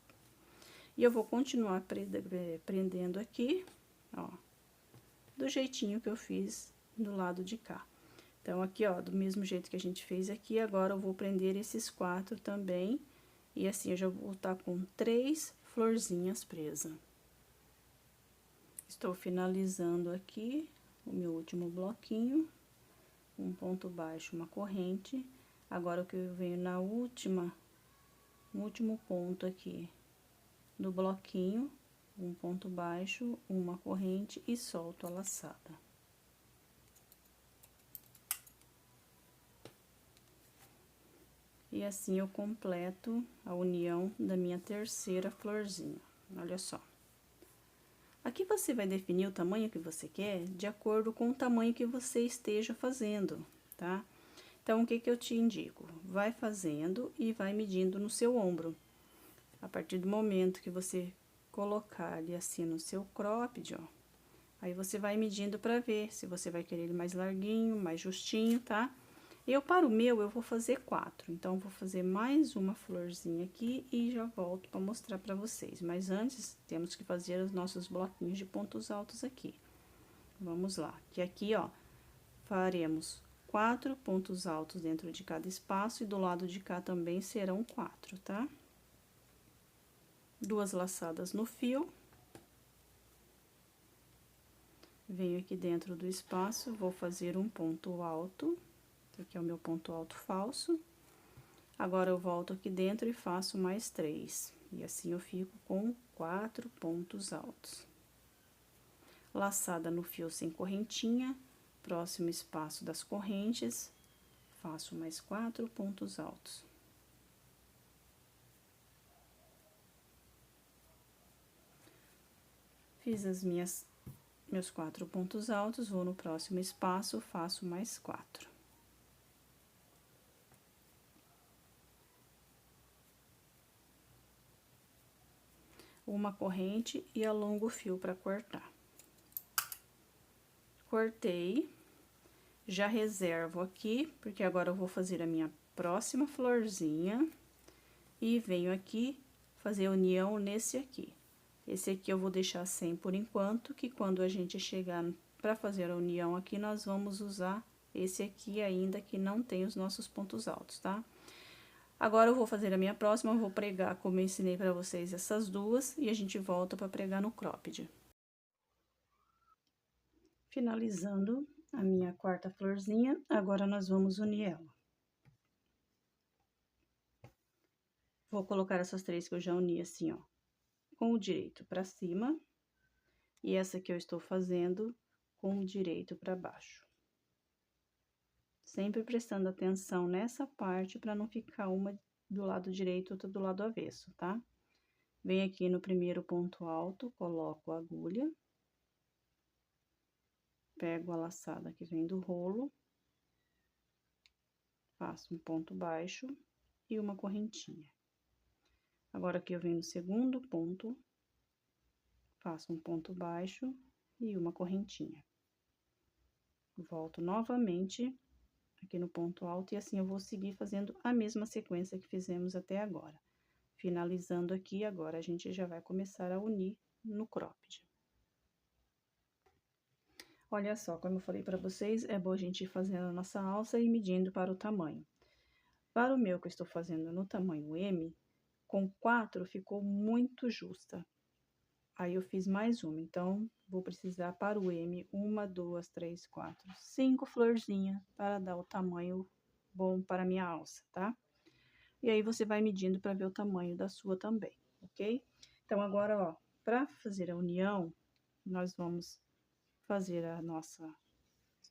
E eu vou continuar prendendo aqui, ó, do jeitinho que eu fiz do lado de cá. Então, aqui, ó, do mesmo jeito que a gente fez aqui, agora eu vou prender esses 4 também. E assim, eu já vou estar com 3 florzinhas presas. Estou finalizando aqui o meu último bloquinho. Um ponto baixo, uma corrente. Agora, o que eu venho no último ponto aqui do bloquinho, um ponto baixo, uma corrente e solto a laçada. E assim eu completo a união da minha terceira florzinha. Olha só. Aqui você vai definir o tamanho que você quer de acordo com o tamanho que você esteja fazendo, tá? Então, o que que eu te indico? Vai fazendo e vai medindo no seu ombro. A partir do momento que você colocar ali assim no seu cropped, ó, aí você vai medindo pra ver se você vai querer ele mais larguinho, mais justinho, tá? Para o meu, eu vou fazer 4, então, vou fazer mais uma florzinha aqui e já volto pra mostrar pra vocês. Mas antes, temos que fazer os nossos bloquinhos de pontos altos aqui. Vamos lá, que aqui, ó, faremos 4 pontos altos dentro de cada espaço e do lado de cá também serão 4, tá? 2 laçadas no fio. Venho aqui dentro do espaço, vou fazer um ponto alto, aqui é o meu ponto alto falso. Agora, eu volto aqui dentro e faço mais 3, e assim eu fico com 4 pontos altos. Laçada no fio sem correntinha, próximo espaço das correntes, faço mais 4 pontos altos. Fiz meus 4 pontos altos, vou no próximo espaço, faço mais 4. Uma corrente e alongo o fio para cortar. Cortei, já reservo aqui, porque agora eu vou fazer a minha próxima florzinha e venho aqui fazer união nesse aqui. Esse aqui eu vou deixar sem por enquanto, que quando a gente chegar para fazer a união aqui, nós vamos usar esse aqui ainda que não tem os nossos pontos altos, tá? Agora, eu vou fazer a minha próxima, eu vou pregar como eu ensinei pra vocês essas duas, e a gente volta pra pregar no cropped. Finalizando a minha quarta florzinha, agora nós vamos unir ela. Vou colocar essas 3 que eu já uni assim, ó, com o direito pra cima, e essa que eu estou fazendo com o direito pra baixo. Sempre prestando atenção nessa parte pra não ficar uma do lado direito e outra do lado avesso, tá? Venho aqui no primeiro ponto alto, coloco a agulha. Pego a laçada que vem do rolo. Faço um ponto baixo e uma correntinha. Agora, aqui eu venho no segundo ponto, faço um ponto baixo e uma correntinha. Volto novamente aqui no ponto alto e assim eu vou seguir fazendo a mesma sequência que fizemos até agora. Finalizando aqui, agora a gente já vai começar a unir no cropped. Olha só, como eu falei pra vocês, é bom a gente ir fazendo a nossa alça e medindo para o tamanho. Para o meu que eu estou fazendo no tamanho M, com 4 ficou muito justa. Aí, eu fiz mais uma, então, vou precisar para o M, 1, 2, 3, 4, 5 florzinhas para dar o tamanho bom para a minha alça, tá? E aí, você vai medindo para ver o tamanho da sua também, ok? Então, agora, ó, para fazer a união, nós vamos fazer as nossas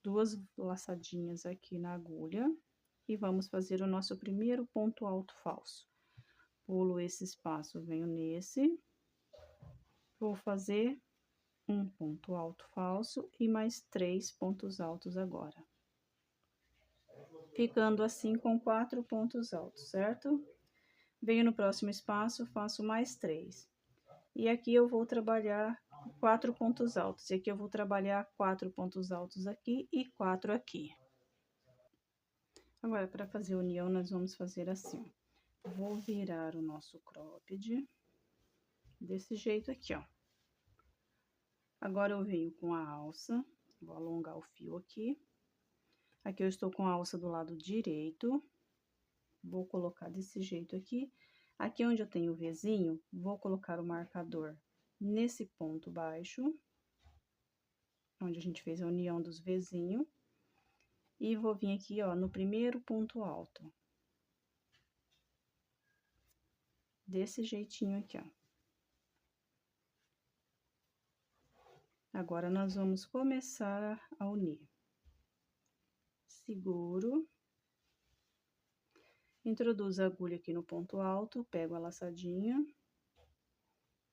2 laçadinhas aqui na agulha e vamos fazer o nosso primeiro ponto alto falso. Pulo esse espaço, venho nesse, vou fazer um ponto alto falso e mais 3 pontos altos agora. Ficando assim com 4 pontos altos, certo? Venho no próximo espaço, faço mais 3. E aqui eu vou trabalhar 4 pontos altos. E aqui eu vou trabalhar 4 pontos altos aqui e 4 aqui. Agora, para fazer a união, nós vamos fazer assim, ó. Vou virar o nosso cropped desse jeito aqui, ó. Agora eu venho com a alça, vou alongar o fio aqui. Aqui eu estou com a alça do lado direito, vou colocar desse jeito aqui. Aqui onde eu tenho o Vzinho, vou colocar o marcador nesse ponto baixo, onde a gente fez a união dos Vzinho. E vou vir aqui, ó, no primeiro ponto alto. Desse jeitinho aqui, ó. Agora, nós vamos começar a unir. Seguro. Introduzo a agulha aqui no ponto alto, pego a laçadinha,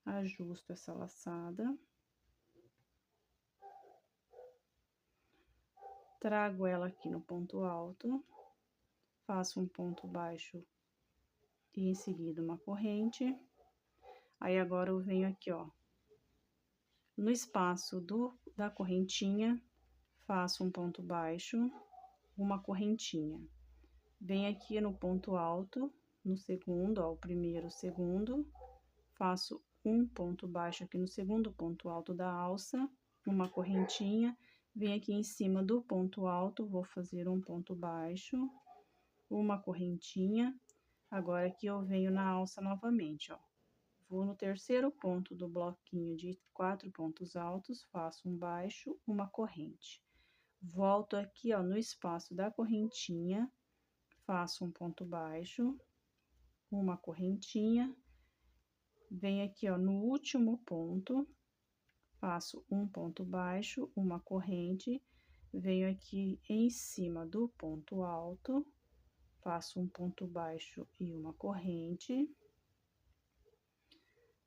ajusto essa laçada. Trago ela aqui no ponto alto, faço um ponto baixo e em seguida uma corrente. Aí, agora eu venho aqui, ó, no espaço da correntinha, faço um ponto baixo, uma correntinha. Venho aqui no ponto alto, no segundo, ó, o primeiro, o segundo, faço um ponto baixo aqui no segundo ponto alto da alça, uma correntinha, venho aqui em cima do ponto alto, vou fazer um ponto baixo, uma correntinha. Agora, aqui eu venho na alça novamente, ó. Vou no terceiro ponto do bloquinho de 4 pontos altos, faço um baixo, uma corrente. Volto aqui, ó, no espaço da correntinha, faço um ponto baixo, uma correntinha, venho aqui, ó, no último ponto, faço um ponto baixo, uma corrente, venho aqui em cima do ponto alto, faço um ponto baixo e uma corrente,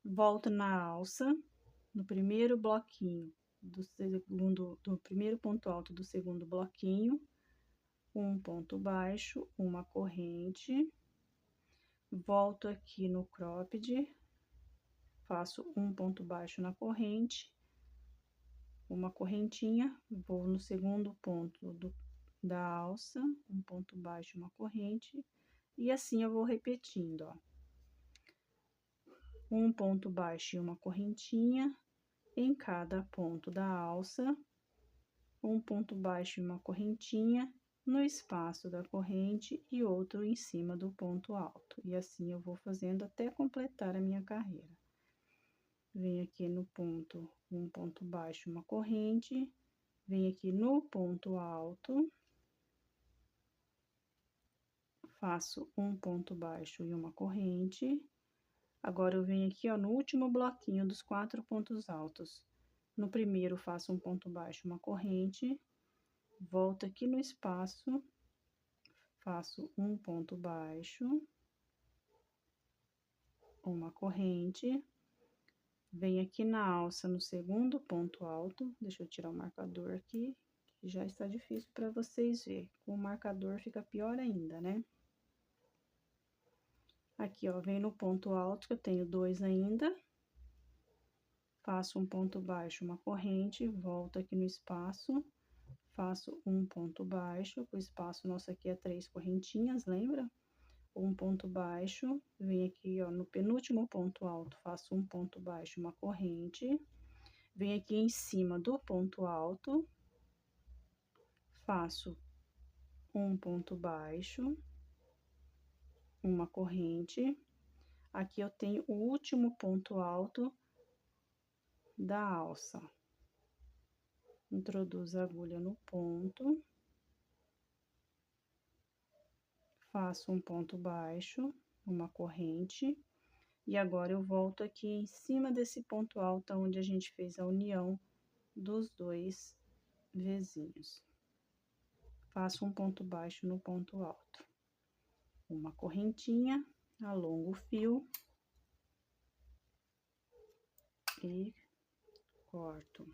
volto na alça, no primeiro bloquinho do primeiro ponto alto do segundo bloquinho, um ponto baixo, uma corrente, volto aqui no cropped, faço um ponto baixo na corrente, uma correntinha, vou no segundo ponto da alça, um ponto baixo, uma corrente, e assim eu vou repetindo, ó. Um ponto baixo e uma correntinha em cada ponto da alça, um ponto baixo e uma correntinha no espaço da corrente e outro em cima do ponto alto. E assim eu vou fazendo até completar a minha carreira. Venho aqui no ponto, um ponto baixo, uma corrente, venho aqui no ponto alto, faço um ponto baixo e uma corrente. Agora, eu venho aqui, ó, no último bloquinho dos 4 pontos altos. No primeiro, faço um ponto baixo, uma corrente, volto aqui no espaço, faço um ponto baixo, uma corrente, venho aqui na alça no segundo ponto alto, deixa eu tirar o marcador aqui, que já está difícil para vocês verem. Com o marcador fica pior ainda, né? Aqui, ó, venho no ponto alto, que eu tenho 2 ainda, faço um ponto baixo, uma corrente, volto aqui no espaço, faço um ponto baixo, o espaço nosso aqui é 3 correntinhas, lembra? Um ponto baixo, venho aqui, ó, no penúltimo ponto alto, faço um ponto baixo, uma corrente, venho aqui em cima do ponto alto, faço um ponto baixo, uma corrente, aqui eu tenho o último ponto alto da alça. Introduzo a agulha no ponto, faço um ponto baixo, uma corrente, e agora eu volto aqui em cima desse ponto alto onde a gente fez a união dos 2 Vzinhos. Faço um ponto baixo no ponto alto, uma correntinha, alongo o fio e corto.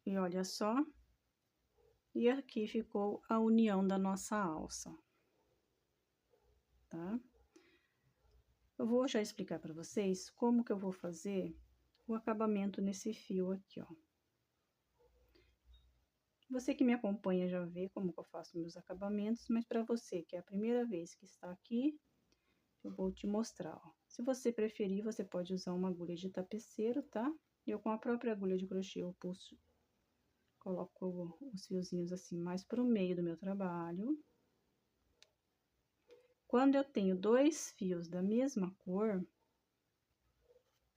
E olha só, e aqui ficou a união da nossa alça, tá? Eu vou já explicar para vocês como que eu vou fazer o acabamento nesse fio aqui, ó. Você que me acompanha já vê como que eu faço meus acabamentos, mas para você que é a primeira vez que está aqui, eu vou te mostrar, ó. Se você preferir, você pode usar uma agulha de tapeceiro, tá? Eu com a própria agulha de crochê, eu puxo, coloco os fiozinhos assim mais pro meio do meu trabalho. Quando eu tenho 2 fios da mesma cor,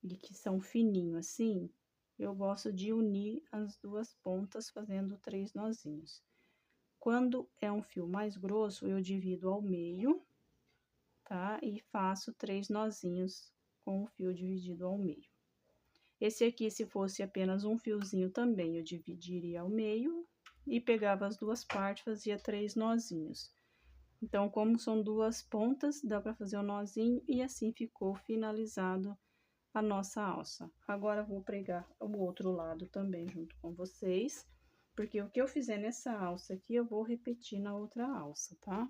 e que são fininhos assim, eu gosto de unir as 2 pontas fazendo 3 nozinhos. Quando é um fio mais grosso, eu divido ao meio, tá? E faço 3 nozinhos com o fio dividido ao meio. Esse aqui, se fosse apenas um fiozinho também, eu dividiria ao meio e pegava as 2 partes, fazia 3 nozinhos. Então, como são 2 pontas, dá para fazer um nozinho e assim ficou finalizado a nossa alça. Agora, vou pregar o outro lado também junto com vocês, porque o que eu fizer nessa alça aqui, eu vou repetir na outra alça, tá?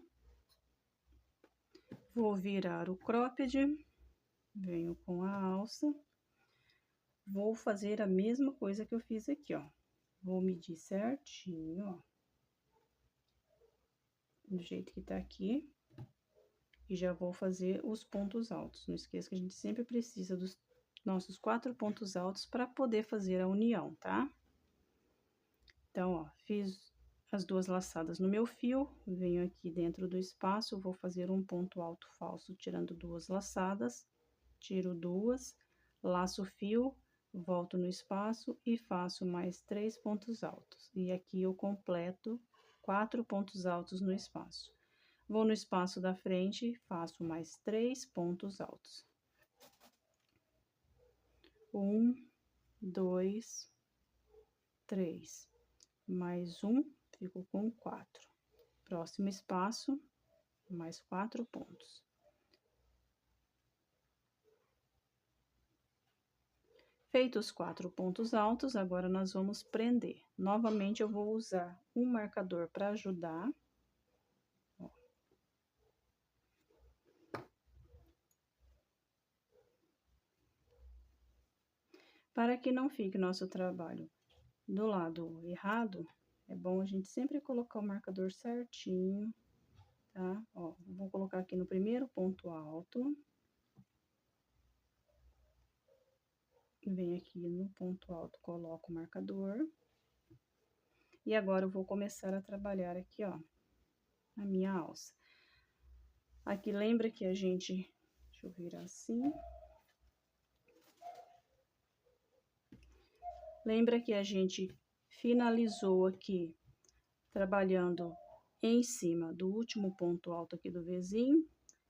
Vou virar o cropped, venho com a alça, vou fazer a mesma coisa que eu fiz aqui, ó. Vou medir certinho, ó, do jeito que tá aqui, e já vou fazer os pontos altos. Não esqueça que a gente sempre precisa dos nossos 4 pontos altos para poder fazer a união, tá? Então, ó, fiz as 2 laçadas no meu fio, venho aqui dentro do espaço, vou fazer um ponto alto falso, tirando 2 laçadas, tiro 2, laço o fio, volto no espaço e faço mais 3 pontos altos. E aqui eu completo 4 pontos altos no espaço. Vou no espaço da frente, faço mais 3 pontos altos. 1, 2, 3, mais um, fico com 4. Próximo espaço, mais 4 pontos. Feitos os 4 pontos altos, agora nós vamos prender. Novamente, eu vou usar um marcador para ajudar. Ó. Para que não fique nosso trabalho do lado errado, é bom a gente sempre colocar o marcador certinho, tá? Ó, vou colocar aqui no primeiro ponto alto. Venho aqui no ponto alto, coloco o marcador. E agora eu vou começar a trabalhar aqui, ó, a minha alça. Aqui lembra que a gente, deixa eu virar assim. Lembra que a gente finalizou aqui trabalhando em cima do último ponto alto aqui do Vzinho.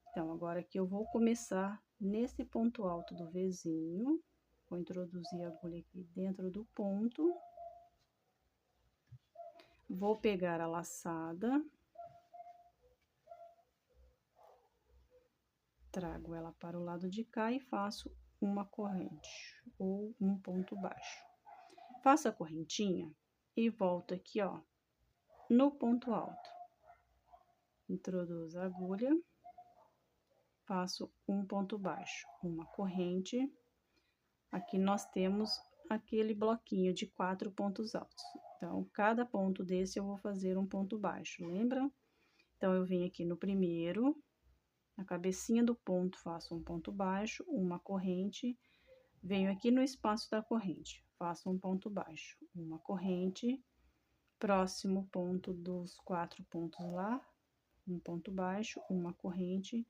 Então, agora aqui eu vou começar nesse ponto alto do Vzinho. Vou introduzir a agulha aqui dentro do ponto. Vou pegar a laçada. Trago ela para o lado de cá e faço uma corrente ou um ponto baixo. Faço a correntinha e volto aqui, ó, no ponto alto. Introduzo a agulha, faço um ponto baixo, uma corrente. Aqui nós temos aquele bloquinho de 4 pontos altos. Então, cada ponto desse eu vou fazer um ponto baixo, lembra? Então, eu venho aqui no primeiro, na cabecinha do ponto, faço um ponto baixo, uma corrente, venho aqui no espaço da corrente, faço um ponto baixo, uma corrente, próximo ponto dos 4 pontos lá, um ponto baixo, uma corrente,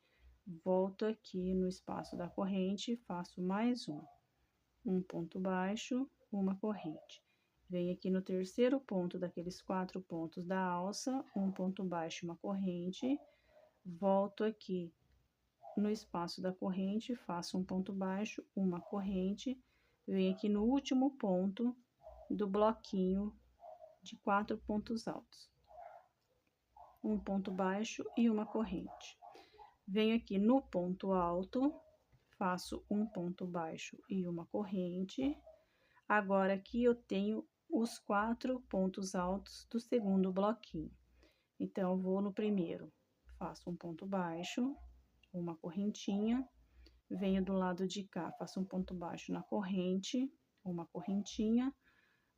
volto aqui no espaço da corrente, faço mais um ponto baixo, uma corrente. Venho aqui no terceiro ponto daqueles 4 pontos da alça, um ponto baixo, uma corrente, volto aqui no espaço da corrente, faço um ponto baixo, uma corrente, venho aqui no último ponto do bloquinho de 4 pontos altos. Um ponto baixo e uma corrente. Venho aqui no ponto alto, faço um ponto baixo e uma corrente. Agora, aqui eu tenho os 4 pontos altos do segundo bloquinho. Então, eu vou no primeiro, faço um ponto baixo, uma correntinha, venho do lado de cá, faço um ponto baixo na corrente, uma correntinha,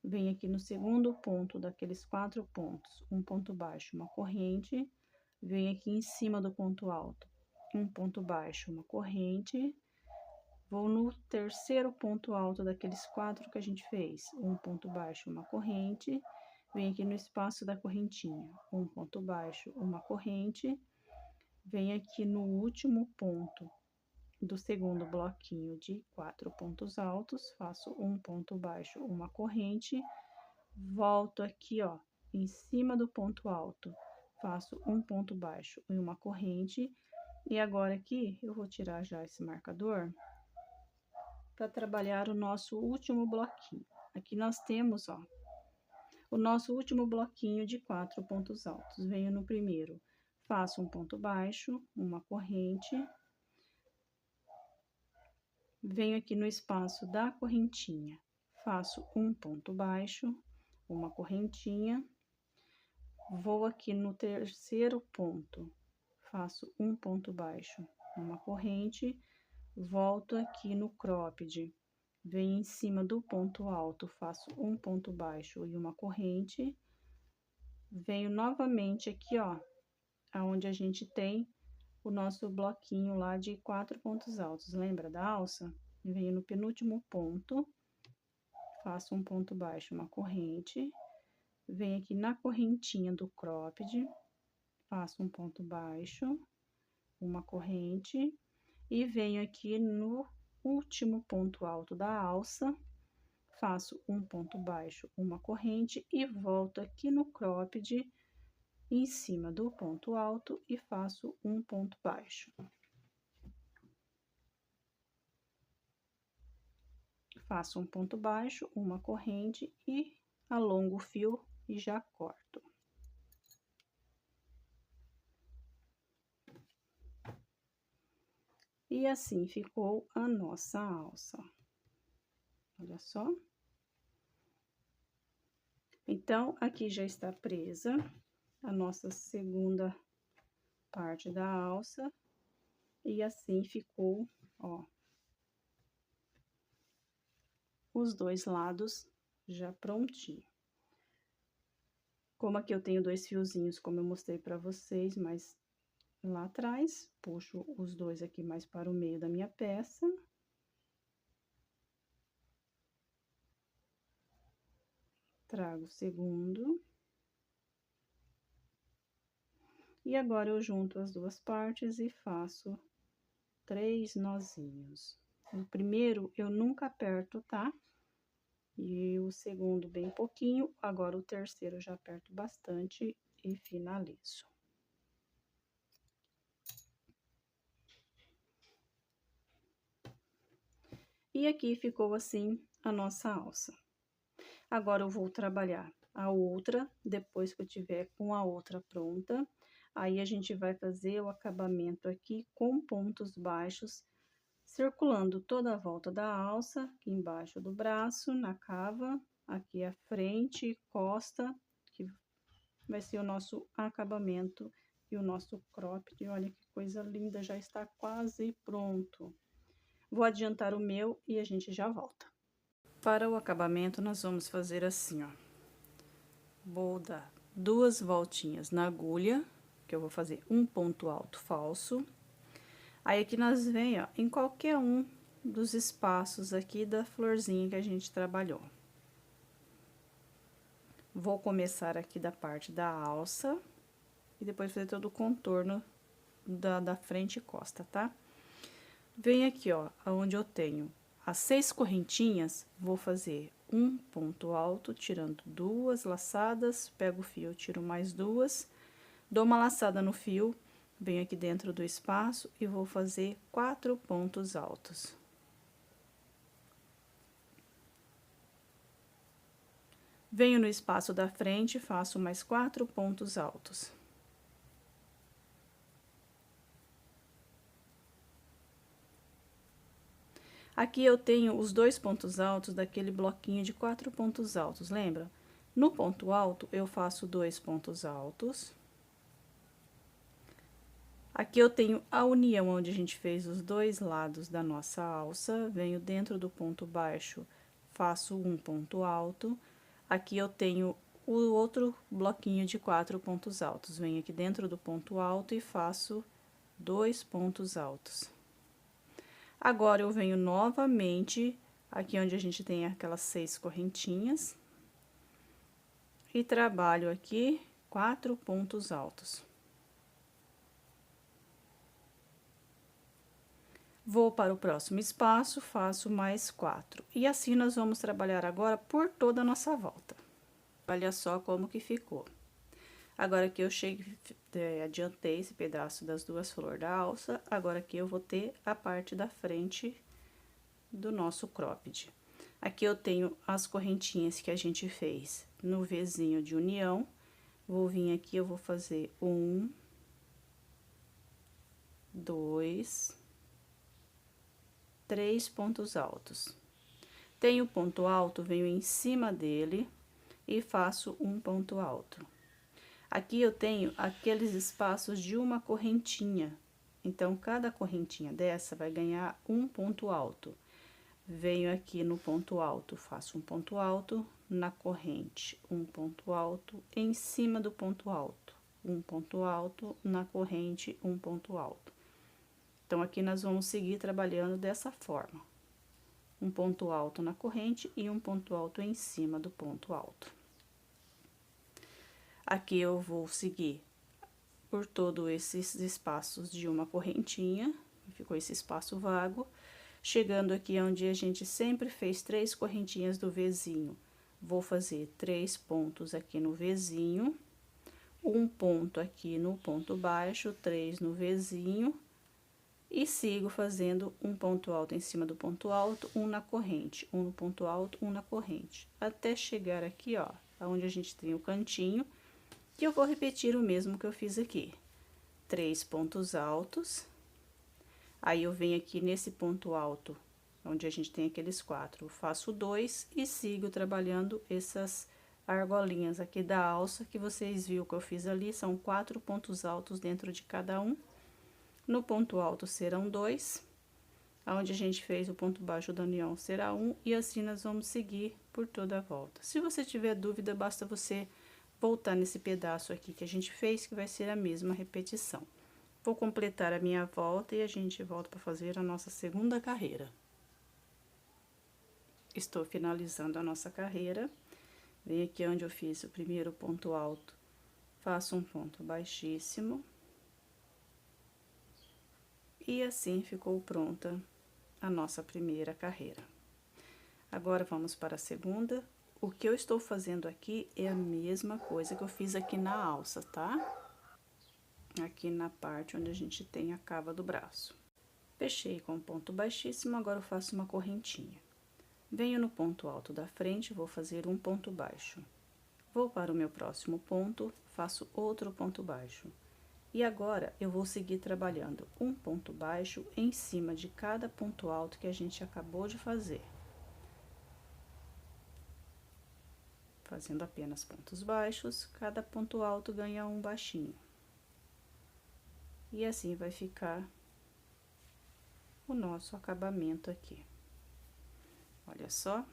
venho aqui no segundo ponto daqueles 4 pontos, um ponto baixo, uma corrente, venho aqui em cima do ponto alto, um ponto baixo, uma corrente, vou no terceiro ponto alto daqueles 4 que a gente fez, um ponto baixo, uma corrente, venho aqui no espaço da correntinha, um ponto baixo, uma corrente, venho aqui no último ponto do segundo bloquinho de 4 pontos altos, faço um ponto baixo, uma corrente, volto aqui, ó, em cima do ponto alto, faço um ponto baixo e uma corrente, e agora aqui eu vou tirar já esse marcador para trabalhar o nosso último bloquinho. Aqui nós temos, ó, o nosso último bloquinho de 4 pontos altos. Venho no primeiro, faço um ponto baixo, uma corrente, venho aqui no espaço da correntinha, faço um ponto baixo, uma correntinha, vou aqui no terceiro ponto, faço um ponto baixo, uma corrente, volto aqui no cropped, venho em cima do ponto alto, faço um ponto baixo e uma corrente, venho novamente aqui, ó, aonde a gente tem o nosso bloquinho lá de 4 pontos altos, lembra da alça? Venho no penúltimo ponto, faço um ponto baixo, uma corrente, venho aqui na correntinha do cropped, faço um ponto baixo, uma corrente, e venho aqui no último ponto alto da alça, faço um ponto baixo, uma corrente, e volto aqui no cropped, em cima do ponto alto, e faço um ponto baixo. Faço um ponto baixo, uma corrente e alongo o fio e já corto. E assim ficou a nossa alça. Olha só. Então, aqui já está presa a nossa segunda parte da alça. E assim ficou, ó, os dois lados já prontinho. Como aqui eu tenho 2 fiozinhos, como eu mostrei pra vocês, mas lá atrás, puxo os dois aqui mais para o meio da minha peça. Trago o segundo. E agora eu junto as duas partes e faço 3 nozinhos. O primeiro eu nunca aperto, tá? E o segundo bem pouquinho, agora o terceiro eu já aperto bastante e finalizo. E aqui ficou assim a nossa alça. Agora eu vou trabalhar a outra, depois que eu tiver com a outra pronta. Aí a gente vai fazer o acabamento aqui com pontos baixos, circulando toda a volta da alça, aqui embaixo do braço, na cava, aqui à frente, costa, que vai ser o nosso acabamento e o nosso cropped. Olha que coisa linda, já está quase pronto. Vou adiantar o meu e a gente já volta. Para o acabamento, nós vamos fazer assim, ó. Vou dar 2 voltinhas na agulha, que eu vou fazer um ponto alto falso. Aí, aqui nós vem, ó, em qualquer um dos espaços aqui da florzinha que a gente trabalhou. Vou começar aqui da parte da alça e depois fazer todo o contorno da frente e costa, tá? Vem aqui, ó, aonde eu tenho as 6 correntinhas, vou fazer um ponto alto, tirando 2 laçadas, pego o fio, tiro mais 2, dou uma laçada no fio, venho aqui dentro do espaço e vou fazer 4 pontos altos. Venho no espaço da frente, faço mais 4 pontos altos. Aqui eu tenho os 2 pontos altos daquele bloquinho de 4 pontos altos, lembra? No ponto alto, eu faço 2 pontos altos. Aqui eu tenho a união onde a gente fez os 2 lados da nossa alça, venho dentro do ponto baixo, faço um ponto alto. Aqui eu tenho o outro bloquinho de 4 pontos altos. Venho aqui dentro do ponto alto e faço 2 pontos altos. Agora, eu venho novamente aqui onde a gente tem aquelas 6 correntinhas e trabalho aqui 4 pontos altos. Vou para o próximo espaço, faço mais 4. E assim nós vamos trabalhar agora por toda a nossa volta. Olha só como que ficou. Agora que eu adiantei esse pedaço das duas flores da alça, agora aqui eu vou ter a parte da frente do nosso cropped. Aqui eu tenho as correntinhas que a gente fez no Vzinho de união. Vou vir aqui, eu vou fazer 1, 2, 3 pontos altos. Tenho o ponto alto, venho em cima dele e faço um ponto alto. Aqui eu tenho aqueles espaços de uma correntinha, então, cada correntinha dessa vai ganhar um ponto alto. Venho aqui no ponto alto, faço um ponto alto, na corrente, um ponto alto, em cima do ponto alto, um ponto alto, na corrente, um ponto alto. Então, aqui nós vamos seguir trabalhando dessa forma. Um ponto alto na corrente e um ponto alto em cima do ponto alto. Aqui eu vou seguir por todos esses espaços de uma correntinha, ficou esse espaço vago. Chegando aqui onde a gente sempre fez 3 correntinhas do Vzinho, vou fazer 3 pontos aqui no Vzinho, um ponto aqui no ponto baixo, 3 no Vzinho, e sigo fazendo um ponto alto em cima do ponto alto, um na corrente, um no ponto alto, um na corrente, até chegar aqui, ó, onde a gente tem o cantinho, que eu vou repetir o mesmo que eu fiz aqui. 3 pontos altos, aí eu venho aqui nesse ponto alto, onde a gente tem aqueles 4, faço 2 e sigo trabalhando essas argolinhas aqui da alça, que vocês viram que eu fiz ali, são 4 pontos altos dentro de cada um. No ponto alto serão 2, aonde a gente fez o ponto baixo da união será 1, e assim nós vamos seguir por toda a volta. Se você tiver dúvida, basta você voltar nesse pedaço aqui que a gente fez, que vai ser a mesma repetição. Vou completar a minha volta e a gente volta para fazer a nossa segunda carreira. Estou finalizando a nossa carreira. Venho aqui onde eu fiz o primeiro ponto alto, faço um ponto baixíssimo. E assim ficou pronta a nossa primeira carreira. Agora, vamos para a segunda. O que eu estou fazendo aqui é a mesma coisa que eu fiz aqui na alça, tá? Aqui na parte onde a gente tem a cava do braço. Fechei com ponto baixíssimo, agora eu faço uma correntinha. Venho no ponto alto da frente, vou fazer um ponto baixo. Vou para o meu próximo ponto, faço outro ponto baixo. E agora, eu vou seguir trabalhando um ponto baixo em cima de cada ponto alto que a gente acabou de fazer. Fazendo apenas pontos baixos, cada ponto alto ganha um baixinho. E assim vai ficar o nosso acabamento aqui. Olha só.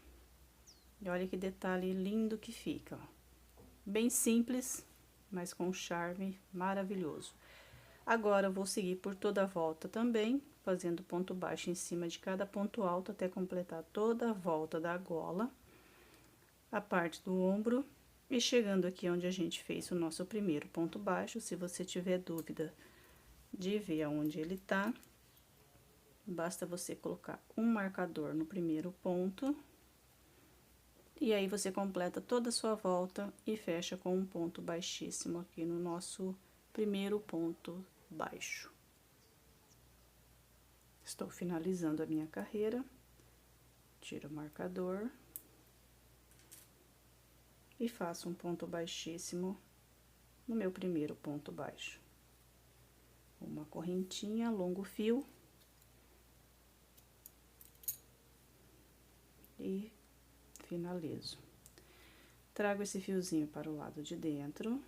E olha que detalhe lindo que fica, ó. Bem simples, mas com charme maravilhoso. Agora, eu vou seguir por toda a volta também, fazendo ponto baixo em cima de cada ponto alto, até completar toda a volta da gola, a parte do ombro, e chegando aqui onde a gente fez o nosso primeiro ponto baixo. Se você tiver dúvida de ver aonde ele tá, basta você colocar um marcador no primeiro ponto, e aí você completa toda a sua volta e fecha com um ponto baixíssimo aqui no nosso primeiro ponto baixo. Estou finalizando a minha carreira, tiro o marcador e faço um ponto baixíssimo no meu primeiro ponto baixo. Uma correntinha, longo fio e finalizo. Trago esse fiozinho para o lado de dentro.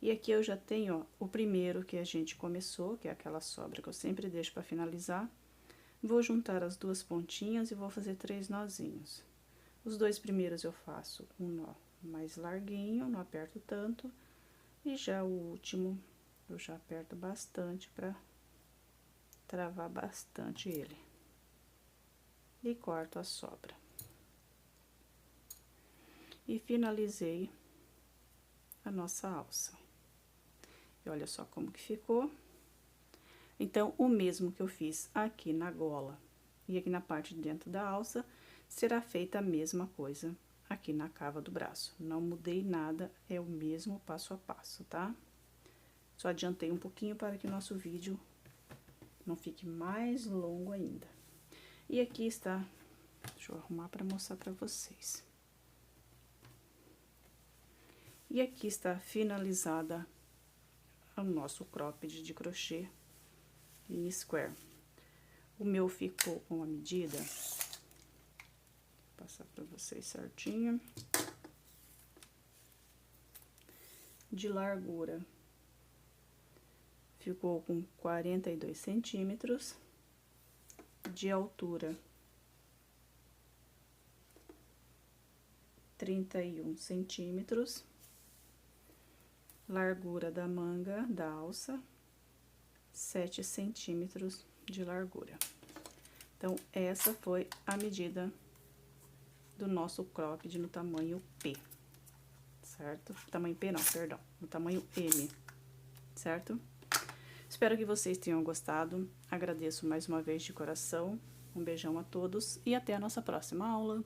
E aqui eu já tenho, ó, o primeiro que a gente começou, que é aquela sobra que eu sempre deixo para finalizar. Vou juntar as duas pontinhas e vou fazer 3 nozinhos. Os 2 primeiros eu faço um nó mais larguinho, não aperto tanto, e já o último eu já aperto bastante pra travar bastante ele. E corto a sobra. E finalizei a nossa alça. E olha só como que ficou. Então, o mesmo que eu fiz aqui na gola e aqui na parte de dentro da alça, será feita a mesma coisa aqui na cava do braço. Não mudei nada, é o mesmo passo a passo, tá? Só adiantei um pouquinho para que o nosso vídeo não fique mais longo ainda. E aqui está, deixa eu arrumar para mostrar para vocês. E aqui está finalizada o nosso cropped de crochê em square. O meu ficou com a medida, vou passar para vocês certinho, de largura. Ficou com 42 centímetros, de altura 31 centímetros, largura da manga da alça 7 centímetros de largura. Então, essa foi a medida do nosso cropped no tamanho P, certo? Tamanho P não, perdão, no tamanho M, certo? Espero que vocês tenham gostado. Agradeço mais uma vez de coração. Um beijão a todos e até a nossa próxima aula.